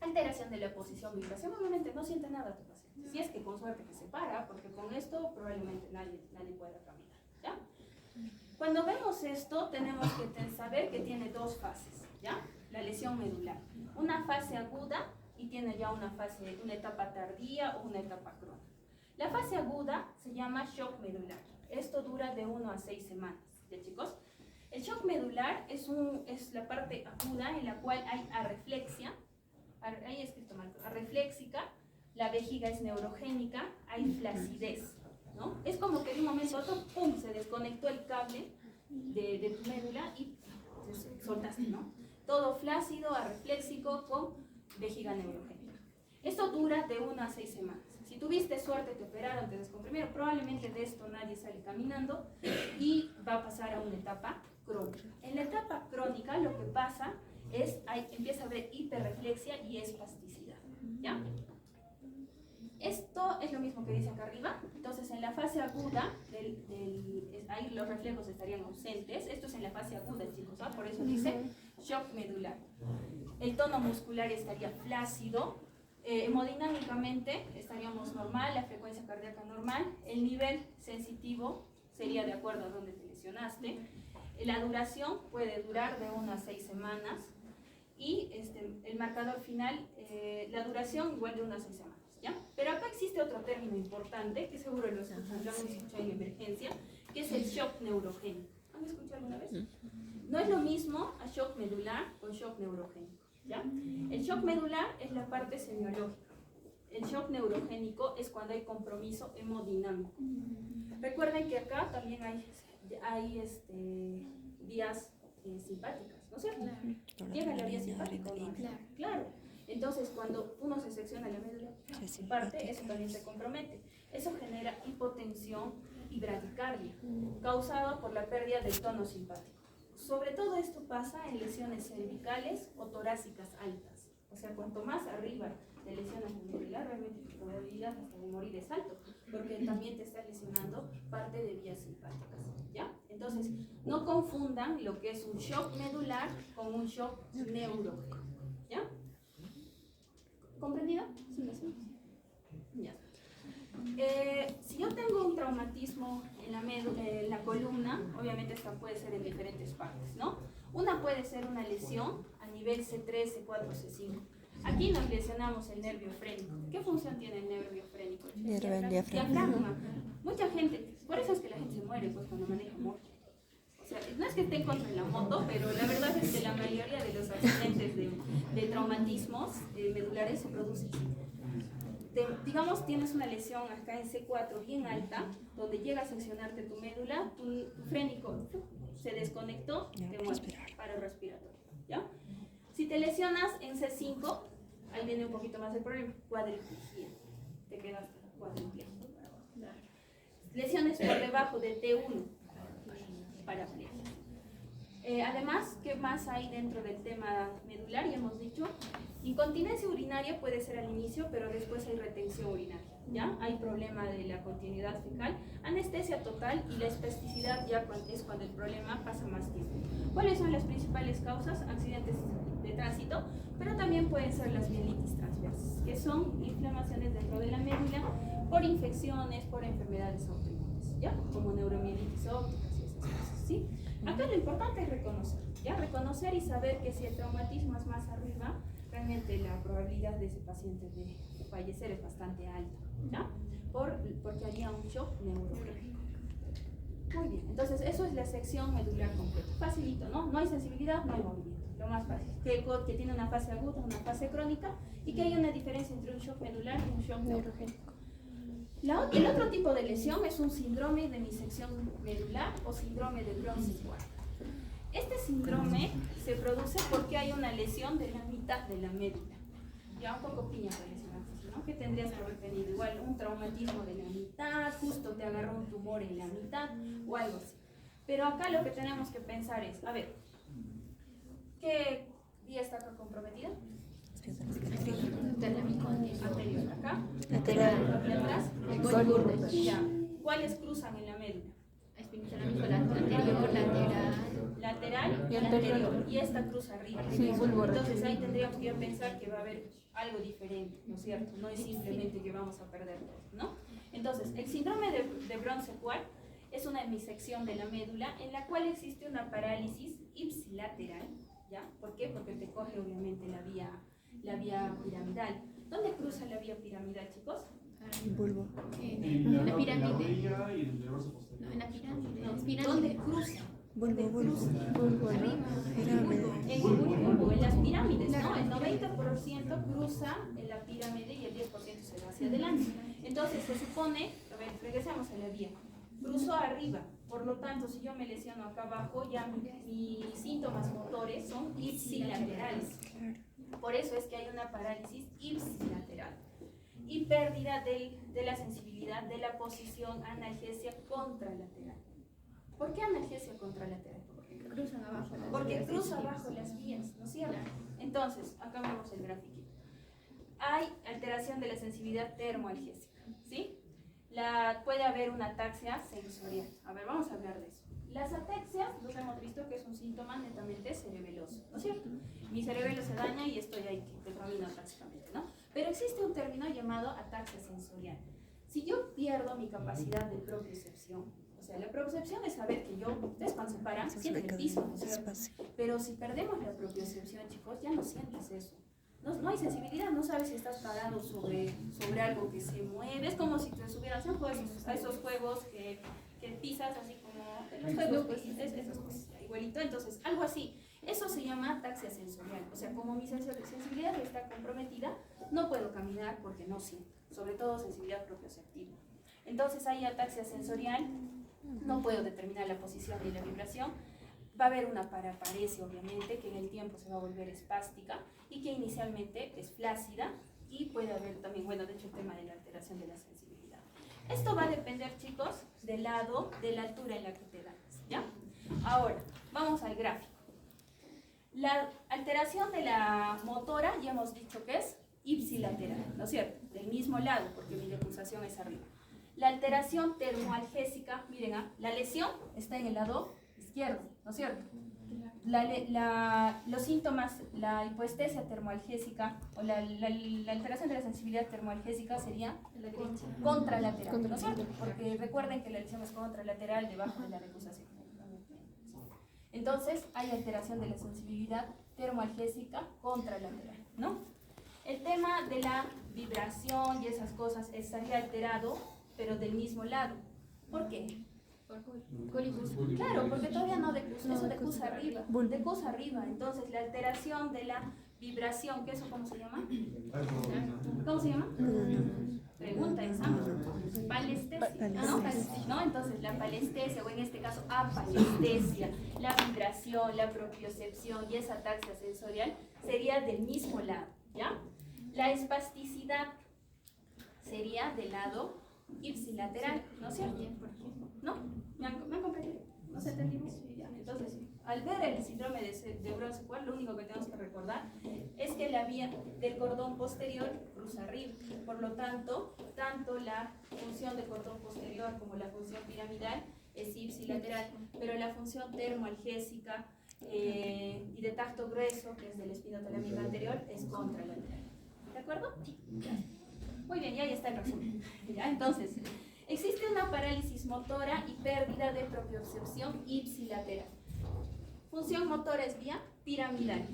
alteración de la posición, vibración, obviamente no siente nada tu paciente, si es que con suerte que se para, porque con esto probablemente nadie pueda caminar, ¿ya? Cuando vemos esto, tenemos que saber que tiene dos fases, ¿ya? La lesión medular, una fase aguda y tiene ya una etapa tardía o una etapa crónica. La fase aguda se llama shock medular. Esto dura de 1 a 6 semanas, ¿ya, chicos? El shock medular es la parte aguda en la cual hay arreflexia, ahí escrito mal, arrefléxica, la vejiga es neurogénica, hay flacidez, ¿no? Es como que de un momento a otro, ¡pum!, se desconectó el cable de tu médula y soltaste, ¿no? Todo flácido, arrefléxico, con vejiga neurogénica. Esto dura de 1 a 6 semanas. Si tuviste suerte, te operaron, te descomprimieron, probablemente de esto nadie sale caminando y va a pasar a una etapa crónica. En la etapa crónica lo que pasa es, empieza a haber hiperreflexia y espasticidad, ¿ya? Esto es lo mismo que dice acá arriba. Entonces, en la fase aguda, ahí los reflejos estarían ausentes. Esto es en la fase aguda, chicos, ¿ah? Por eso dice shock medular. El tono muscular estaría flácido. Hemodinámicamente estaríamos normal, la frecuencia cardíaca normal. El nivel sensitivo sería de acuerdo a dónde te lesionaste. La duración puede durar de 1 a 6 semanas. Y el marcador final, la duración igual de 1 a 6 semanas, ¿ya? Pero acá existe otro término importante, que seguro lo hemos escuchado en emergencia, que es el shock neurogénico. ¿Han escuchado alguna vez? No es lo mismo a shock medular con shock neurogénico, ¿ya? El shock medular es la parte semiológica. El shock neurogénico es cuando hay compromiso hemodinámico. Recuerden que acá también hay vías simpáticas, ¿no es cierto? Llega la vía simpática, ¿no? Claro. Entonces, cuando uno se secciona la médula, se parte, eso también se compromete. Eso genera hipotensión y bradicardia, causada por la pérdida del tono simpático. Sobre todo esto pasa en lesiones cervicales o torácicas altas. O sea, cuanto más arriba de lesiones de médula, realmente tu probabilidad hasta de morir es alto, porque también te está lesionando parte de vías simpáticas, ¿ya? Entonces, no confundan lo que es un shock medular con un shock neurológico, ¿ya? ¿Comprendido? Sí. Ya. Si yo tengo un traumatismo en la columna, obviamente esta puede ser en diferentes partes, ¿no? Una puede ser una lesión a nivel C3, C4, C5. Aquí nos lesionamos el nervio frénico. ¿Qué función tiene el nervio frénico? Diafragma. Mucha gente, por eso es que la gente se muere pues, cuando maneja moto. O sea, no es que esté en contra de la moto, pero la verdad es que la mayoría de los accidentes de traumatismos medulares se producen. Digamos, tienes una lesión acá en C4 bien alta, donde llega a seccionarte tu médula, tu frénico se desconectó, te mueres, paro respiratorio, ¿ya? Si te lesionas en C5, ahí viene un poquito más el problema, cuadriplegia, te quedas cuadriplegia. Lesiones por debajo de T1, paraplegia. Además, ¿qué más hay dentro del tema medular? Ya hemos dicho, incontinencia urinaria puede ser al inicio, pero después hay retención urinaria, ¿ya? Hay problema de la continuidad fecal, anestesia total y la espasticidad ya es cuando el problema pasa más tiempo. ¿Cuáles son las principales causas? Accidentes de tránsito, pero también pueden ser las mielitis transversas, que son inflamaciones dentro de la médula por infecciones, por enfermedades autoinmunes, ¿ya? Como neuromielitis ópticas y esas cosas, ¿sí? Acá lo importante es reconocer, ¿ya? Reconocer y saber que si el traumatismo es más arriba, realmente la probabilidad de ese paciente de fallecer es bastante alta, ¿ya? Porque haría un shock neurológico. Muy bien, entonces eso es la sección medular completa. Facilito, ¿no? No hay sensibilidad, no hay movimiento. Lo más fácil. Que tiene una fase aguda, una fase crónica y que hay una diferencia entre un shock medular y un shock neurogénico. El otro tipo de lesión es un síndrome de disección medular o síndrome de Bronze-Schwarz. Este síndrome se produce porque hay una lesión de la mitad de la médula. Ya un poco piña la lesión, ¿no? Que tendrías que haber tenido igual un traumatismo de la mitad, justo te agarró un tumor en la mitad o algo así. Pero acá lo que tenemos que pensar es, a ver, ¿qué vía está acá comprometida? Anterior, acá, aquí atrás, ya. ¿Cuáles cruzan en la médula? Lateral y anterior. Y esta cruza arriba.
Sí,
entonces ahí tendríamos que pensar que va a haber algo diferente, ¿no es cierto? No es simplemente que vamos a perder todo, ¿no? Entonces, el síndrome de Bronze-Schwarz es una hemisección de la médula en la cual existe una parálisis ipsilateral, ¿ya? ¿Por qué? Porque te coge obviamente la vía piramidal. ¿Dónde cruza la vía piramidal, chicos?
Bulbo.
En la pirámide.
En la pirámide.
No,
¿Dónde cruza?
Bulbo, ¿no?
En las pirámides, ¿no? El 90% cruza en la pirámide y el 10% se va hacia adelante. Entonces se supone, a ver, regresamos a la vía. Cruzó arriba, por lo tanto, si yo me lesiono acá abajo, ya mis síntomas motores son ipsilaterales. Por eso es que hay una parálisis ipsilateral y pérdida de la sensibilidad de la posición analgesia contralateral. ¿Por qué analgesia contralateral?
Cruzan abajo.
Porque cruza abajo las vías, ¿no es cierto? Entonces, acá vemos el gráfico. Hay alteración de la sensibilidad termoalgésica, ¿sí? Puede haber una ataxia sensorial. A ver, vamos a hablar de eso. Las ataxias, los hemos visto que es un síntoma netamente cerebeloso, ¿no es cierto? Mi cerebelo se daña y estoy ahí de camino atáxicamente, ¿no? Pero existe un término llamado ataxia sensorial. Si yo pierdo mi capacidad de propiocepción, o sea, la propiocepción es saber que ustedes cuando se paran, sienten el piso, ¿no es cierto? Pero si perdemos la propiocepción, chicos, ya no sientes eso. No hay sensibilidad, no sabes si estás parado sobre algo que se mueve. Es como si te subieras a esos juegos que pisas así como en los juegos, pues, esas cosas, igualito. Entonces, algo así. Eso se llama ataxia sensorial. O sea, como mi sensibilidad está comprometida, no puedo caminar porque no siento. Sobre todo sensibilidad propioceptiva. Entonces, hay ataxia sensorial, no puedo determinar la posición ni la vibración. Va a haber una paraparesia, obviamente, que en el tiempo se va a volver espástica y que inicialmente es flácida y puede haber también, bueno, de hecho el tema de la alteración de la sensibilidad. Esto va a depender, chicos, del lado, de la altura en la que te das, ¿ya? Ahora, vamos al gráfico. La alteración de la motora ya hemos dicho que es ipsilateral, ¿no es cierto? Del mismo lado, porque mi pulsación es arriba. La alteración termoalgésica, miren, la lesión está en el lado izquierdo, ¿no es cierto? Los síntomas, la hipoestesia termoalgésica o la alteración de la sensibilidad termoalgésica sería contralateral, ¿no es cierto? Porque recuerden que la lesión es contralateral debajo de la recusación. Entonces, hay alteración de la sensibilidad termoalgésica contralateral, ¿no? El tema de la vibración y esas cosas estaría alterado, pero del mismo lado. ¿Por qué? Claro, porque todavía no decusa, eso decusa arriba, decusa arriba. Entonces, la alteración de la vibración, ¿qué eso cómo se llama? ¿Cómo se llama? Pregunta, examen. Palestesia, ¿no? Entonces, la palestesia, o en este caso, apalestesia, la vibración, la propiocepción y esa ataxia sensorial sería del mismo lado, ¿ya? La espasticidad sería del lado ipsilateral, ¿no es cierto? ¿No? ¿Me han comprendido? ¿No se entendimos? Ya. Entonces, al ver el síndrome de Brown-Séquard, lo único que tenemos que recordar es que la vía del cordón posterior cruza arriba. Por lo tanto, tanto la función del cordón posterior como la función piramidal es ipsilateral, pero la función termoalgésica y de tacto grueso, que es del espinotalámico anterior, es contralateral. ¿De acuerdo? Muy bien, ya está el resumen. ¿Ya? Entonces, existe una parálisis motora y pérdida de propiocepción ipsilateral. Función motora es vía piramidal.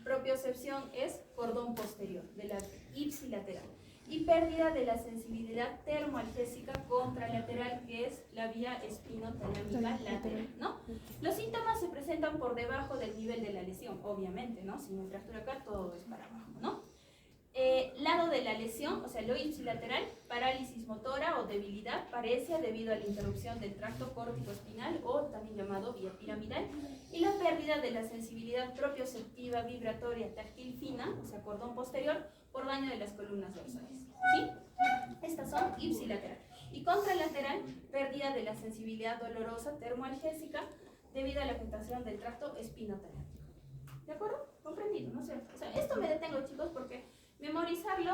Propiocepción es cordón posterior, de la ipsilateral. Y pérdida de la sensibilidad termoalgésica contralateral, que es la vía espinotalámica lateral, ¿no? Los síntomas se presentan por debajo del nivel de la lesión, obviamente, ¿no? Si me fractura acá, todo es para abajo, ¿no? Lado de la lesión, o sea, lo ipsilateral, parálisis motora o debilidad parecia debido a la interrupción del tracto córtico-espinal o también llamado vía piramidal, y la pérdida de la sensibilidad propioceptiva, vibratoria, táctil fina, o sea, cordón posterior, por daño de las columnas dorsales. ¿Sí? Estas son ipsilateral. Y contralateral, pérdida de la sensibilidad dolorosa termoalgésica debido a la afectación del tracto espinotalámico. ¿De acuerdo? ¿Comprendido? ¿No es cierto? O sea, esto me detengo, chicos, porque memorizarlo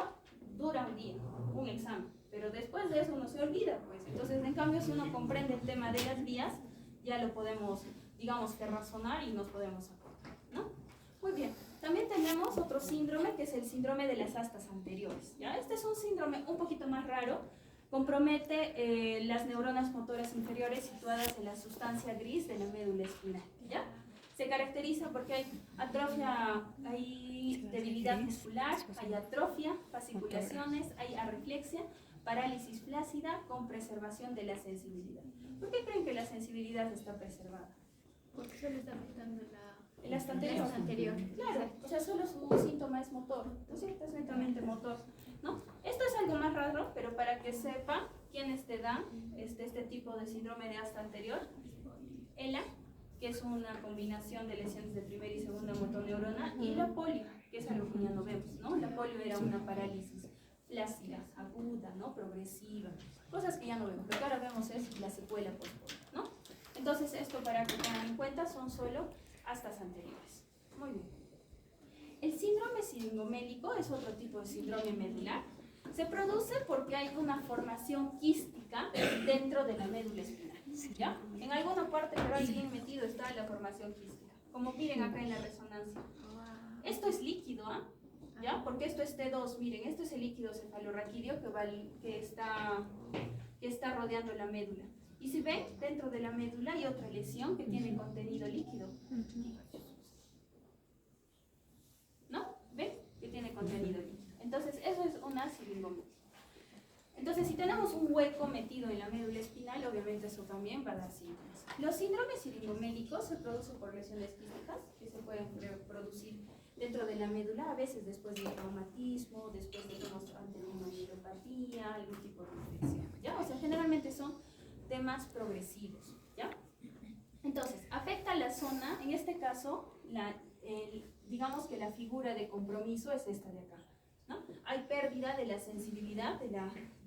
dura un día, un examen, pero después de eso uno se olvida, pues. Entonces, en cambio, si uno comprende el tema de las vías, ya lo podemos, digamos que razonar y nos podemos acordar, ¿no? Muy bien. También tenemos otro síndrome, que es el síndrome de las astas anteriores, ¿ya? Este es un síndrome un poquito más raro, compromete las neuronas motoras inferiores situadas en la sustancia gris de la médula espinal, ¿ya? Se caracteriza porque hay atrofia, hay debilidad muscular, hay atrofia, fasciculaciones, hay arreflexia, parálisis flácida con preservación de la sensibilidad. ¿Por qué creen que la sensibilidad está preservada?
Porque solo está afectando
El asta anterior. Claro, o sea, solo su síntoma es motor, ¿no es cierto? Es netamente motor, ¿no? Esto es algo más raro, pero para que sepan quiénes te dan este tipo de síndrome de asta anterior, ELA, que es una combinación de lesiones de primera y segunda motoneurona, y la polio, que es algo que ya no vemos, ¿no? La polio era una parálisis flácida, aguda, ¿no? Progresiva, cosas que ya no vemos. Lo que ahora vemos es la secuela post-polio, ¿no? Entonces, esto para que tengan en cuenta son solo astas anteriores. Muy bien. El síndrome siringomélico es otro tipo de síndrome medular. Se produce porque hay una formación quística dentro de la médula espinal. ¿Ya? En alguna parte, pero ahí bien metido está la formación quística. Como miren acá en la resonancia. Esto es líquido, ¿ah? ¿Ya? Porque esto es T2, miren, esto es el líquido cefalorraquídeo que está rodeando la médula. Y si ven, dentro de la médula hay otra lesión que tiene contenido líquido. ¿No? ¿Ven? Que tiene contenido líquido. Entonces, eso es una siringomélica. Entonces, si tenemos un hueco metido en la médula espinal, obviamente eso también va a dar síntomas. Los síndromes siringomélicos se producen por lesiones quísticas que se pueden producir dentro de la médula, a veces después de un traumatismo, después de una neuropatía, algún tipo de infección, ¿ya? O sea, generalmente son temas progresivos, ¿ya? Entonces, afecta la zona, en este caso, digamos que la figura de compromiso es esta de acá, ¿no? Hay pérdida de la sensibilidad,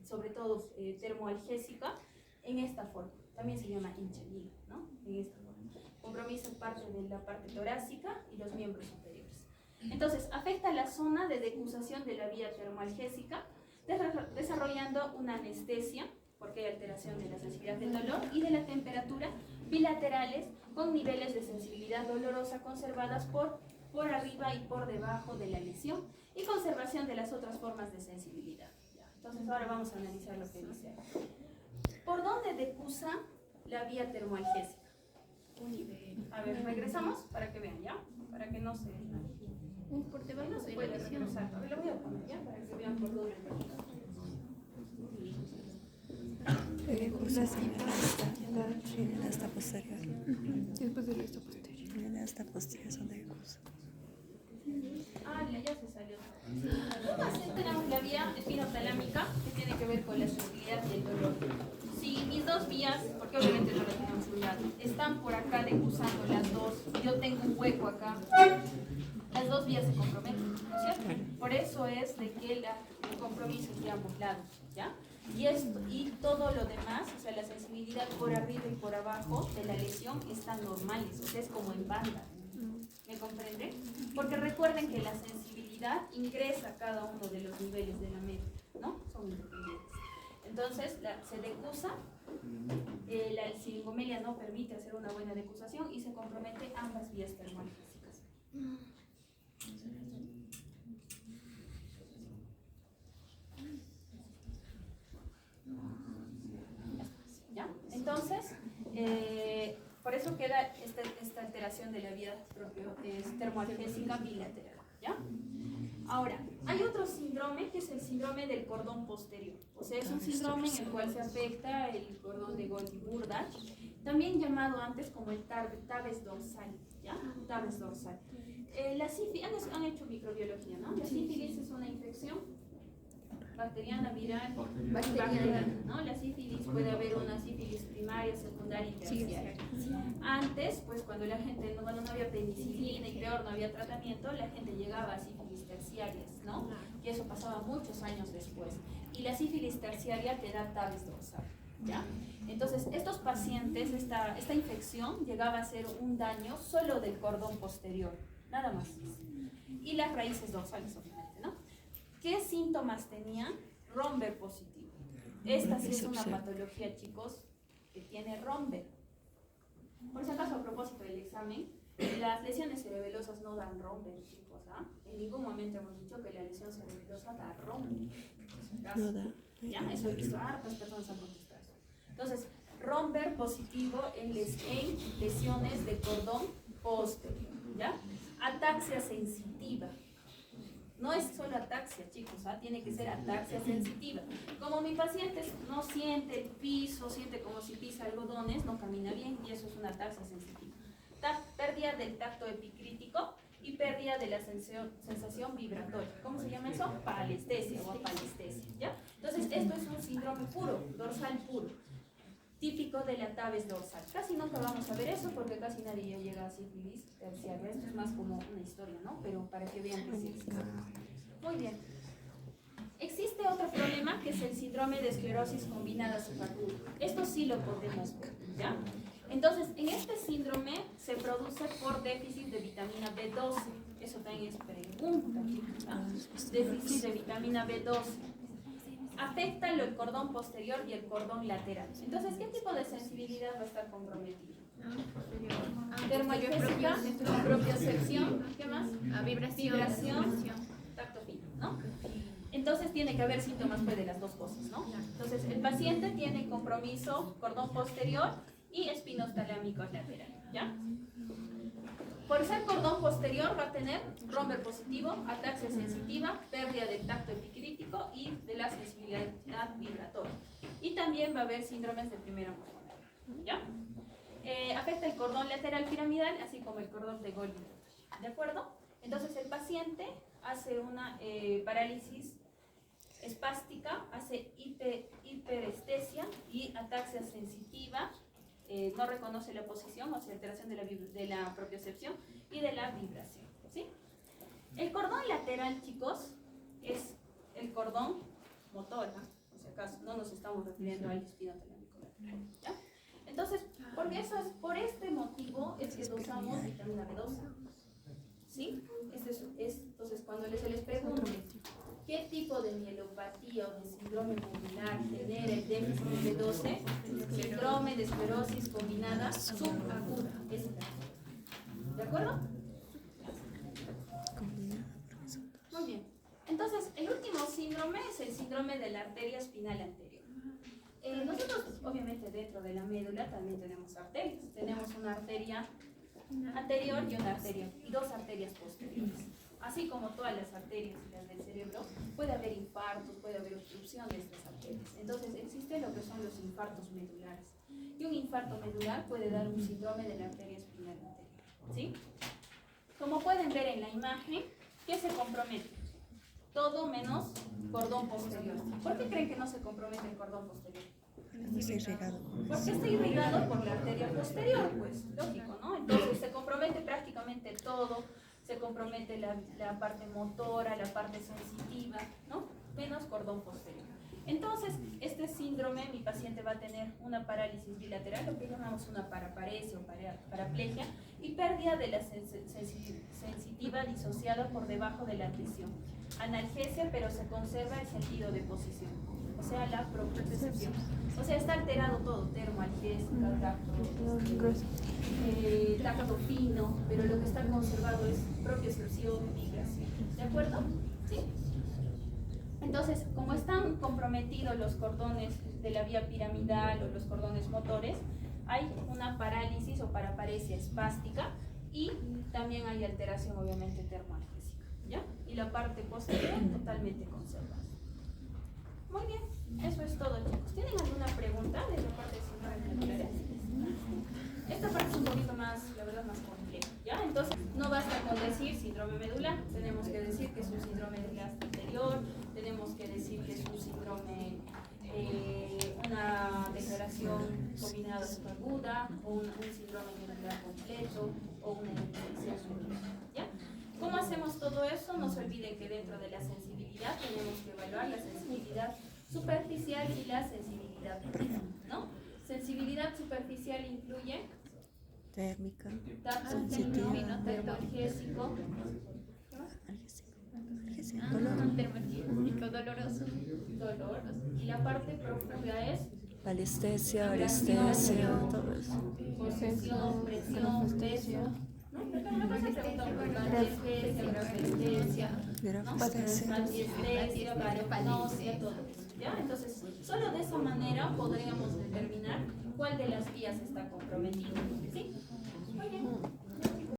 sobre todo termoalgésica, en esta forma. También se llama hinchazón, ¿no? En esta forma. Compromiso es parte de la parte torácica y los miembros superiores. Entonces, afecta la zona de decusación de la vía termoalgésica, desarrollando una anestesia, porque hay alteración de la sensibilidad del dolor y de la temperatura bilaterales con niveles de sensibilidad dolorosa conservadas por arriba y por debajo de la lesión y conservación de las otras formas de sensibilidad. ¿Ya? Entonces ahora vamos a analizar lo que dice. ¿Por dónde decusa la vía termoalgésica? A ver, regresamos para que vean, ¿ya? Para que no se...
por debajo
no se
de la
puede
lesión.
regresar. A ver, lo voy a poner, ¿ya? Para que vean por dónde decusa.
En la asta posterior. Después de la asta posterior. En la asta posterior es donde decusa.
Ya se salió. Así tenemos la vía espinotalámica, que tiene que ver con la sensibilidad y el dolor. Si mis dos vías, porque obviamente no las tenemos a un lado, están por acá decusando las dos, yo tengo un hueco acá, las dos vías se comprometen, ¿no es cierto? Por eso es de que el compromiso es de ambos lados, ¿ya? Y todo lo demás, o sea, la sensibilidad por arriba y por abajo de la lesión están normales, o sea, es como en banda. ¿Me comprende? Porque recuerden que la sensibilidad ingresa a cada uno de los niveles de la médula, ¿no? Son independientes. Entonces, se decusa, la siringomelia no permite hacer una buena decusación y se compromete ambas vías termoalgésicas. ¿Ya? Entonces, por eso queda esta alteración de la vía termoalgésica bilateral. ¿Ya? Ahora, hay otro síndrome que es el síndrome del cordón posterior. O sea, es un síndrome en el cual se afecta el cordón de Golgi-Burdach, también llamado antes como el tabes dorsal. ¿Ya? Tabes dorsal. La sífilis, han hecho microbiología, ¿no? La sífilis es una infección bacteriana, viral, bacteriana, ¿no? La sífilis puede haber una sífilis primaria, secundaria y terciaria. Antes, pues cuando la gente no había penicilina y peor, no había tratamiento, la gente llegaba a sífilis terciarias, ¿no? Y eso pasaba muchos años después. Y la sífilis terciaria te da tabes dorsal, ¿ya? Entonces, estos pacientes, esta infección llegaba a ser un daño solo del cordón posterior, nada más. Y las raíces dorsales, obviamente, ¿no? ¿Qué síntomas tenían? Romber positivo. Esta sí es una patología, chicos, que tiene romber. Por si acaso, a propósito del examen, las lesiones cerebelosas no dan romber, chicos, ¿ah? En ningún momento hemos dicho que la lesión cerebelosa da romber.
No da.
Ya, eso he visto, hartas personas han contestado eso. Entonces, romber positivo en lesiones de cordón posterior, ¿ya? Ataxia sensitiva. No es solo ataxia, chicos, ¿ah? Tiene que ser ataxia sensitiva. Como mi paciente no siente el piso, siente como si pisa algodones, no camina bien y eso es una ataxia sensitiva. Pérdida del tacto epicrítico y pérdida de la sensación vibratoria. ¿Cómo se llama eso? Palestesia o apalestesia, ¿ya? Entonces, esto es un síndrome puro, dorsal puro, típico de la tabes dorsal. Casi nunca vamos a ver eso porque casi nadie ya llega a sífilis terciaria. Esto es más como una historia, ¿no? Pero para que vean que sí existe. Muy bien. Existe otro problema que es el síndrome de esclerosis combinada subaguda. Esto sí lo podemos ver, ¿ya? Entonces, en este síndrome se produce por déficit de vitamina B12. Eso también es pregunta, chicos, ¿no? Déficit de vitamina B12. Afecta el cordón posterior y el cordón lateral. Entonces, ¿qué tipo de sensibilidad va a estar comprometida? Termoalgésica, propiocepción, ¿qué más? Vibración, tacto fino, ¿no? Entonces tiene que haber síntomas pues, de las dos cosas, ¿no? Entonces, el paciente tiene compromiso cordón posterior y espinos talámicos laterales, ¿ya? Por ser cordón posterior va a tener romber positivo, ataxia sensitiva, pérdida del tacto epicrítico y de la sensibilidad vibratoria. Y también va a haber síndromes de primera pulmonar, ¿ya? Afecta el cordón lateral piramidal, así como el cordón de Golgi, ¿de acuerdo? Entonces el paciente hace una parálisis espástica, hace hiperestesia y ataxia sensitiva, no reconoce la posición, o sea, alteración de la propiocepción y de la vibración, ¿sí? El cordón lateral, chicos, es el cordón motor, ¿no? Por si acaso, no nos estamos refiriendo al espino talámico lateral, ¿ya? Entonces, por este motivo es que dosamos vitamina B12, ¿sí? Entonces, cuando se les pregunte qué tipo de mielopatía o de síndrome modular genera el déficit de B12, síndrome de esclerosis combinada subaguda. ¿De acuerdo? Muy bien. Entonces, el último síndrome es el síndrome de la arteria espinal anterior. Nosotros, obviamente, dentro de la médula también tenemos arterias. Tenemos una arteria anterior y dos arterias posteriores. Así como todas las arterias y las del cerebro, puede haber infartos, puede haber obstrucción de estas arterias. Entonces, existe lo que son los infartos medulares. Y un infarto medular puede dar un síndrome de la arteria espinal anterior, ¿sí? Como pueden ver en la imagen, ¿qué se compromete? Todo menos cordón posterior. ¿Por qué creen que no se compromete el cordón posterior?
Está irrigado.
Porque está irrigado por la arteria posterior, pues, lógico, ¿no? Entonces se compromete prácticamente todo, se compromete la parte motora, la parte sensitiva, ¿no? Menos cordón posterior. Entonces, este síndrome, mi paciente va a tener una parálisis bilateral, lo que llamamos una paraparesia o paraplegia, y pérdida de la sensitiva disociada por debajo de la presión. Analgesia, pero se conserva el sentido de posición, o sea, la propiocepción. O sea, está alterado todo, termoalgésica, tacto fino, pero lo que está conservado es propiocepción, migración. ¿De acuerdo? ¿Sí? Entonces, como están comprometidos los cordones de la vía piramidal o los cordones motores, hay una parálisis o paraparesia espástica y también hay alteración, obviamente, termoalgésica, ¿ya? Y la parte posterior totalmente conservada. Muy bien, eso es todo, chicos. ¿Tienen alguna pregunta de la parte de síndromes medulares? Esta parte es un poquito más, la verdad, más compleja, ¿ya? Entonces, no basta con decir síndrome medular, tenemos que decir que es un síndrome del lastre anterior, tenemos que decir que es un síndrome, una declaración combinada subaguda, o un síndrome medular completo, o una epilepsia medular, ¿ya? ¿Cómo hacemos todo eso? No se olviden que dentro de la sensibilidad tenemos que evaluar la sensibilidad superficial y la sensibilidad profunda, ¿no? Sensibilidad superficial incluye
Térmica,
tacto
sensitiva,
fino, termoalgésico,
termogénico, doloroso.
dolor, y la parte profunda es
alestesia, arestesia, todo eso.
posesión, presión, peso, ¿no? Analgesia, grafestesia, antiestesia, parapnosia, todo eso, ¿ya? Entonces, solo de esa manera podríamos determinar cuál de las vías está comprometido, ¿sí? Muy bien.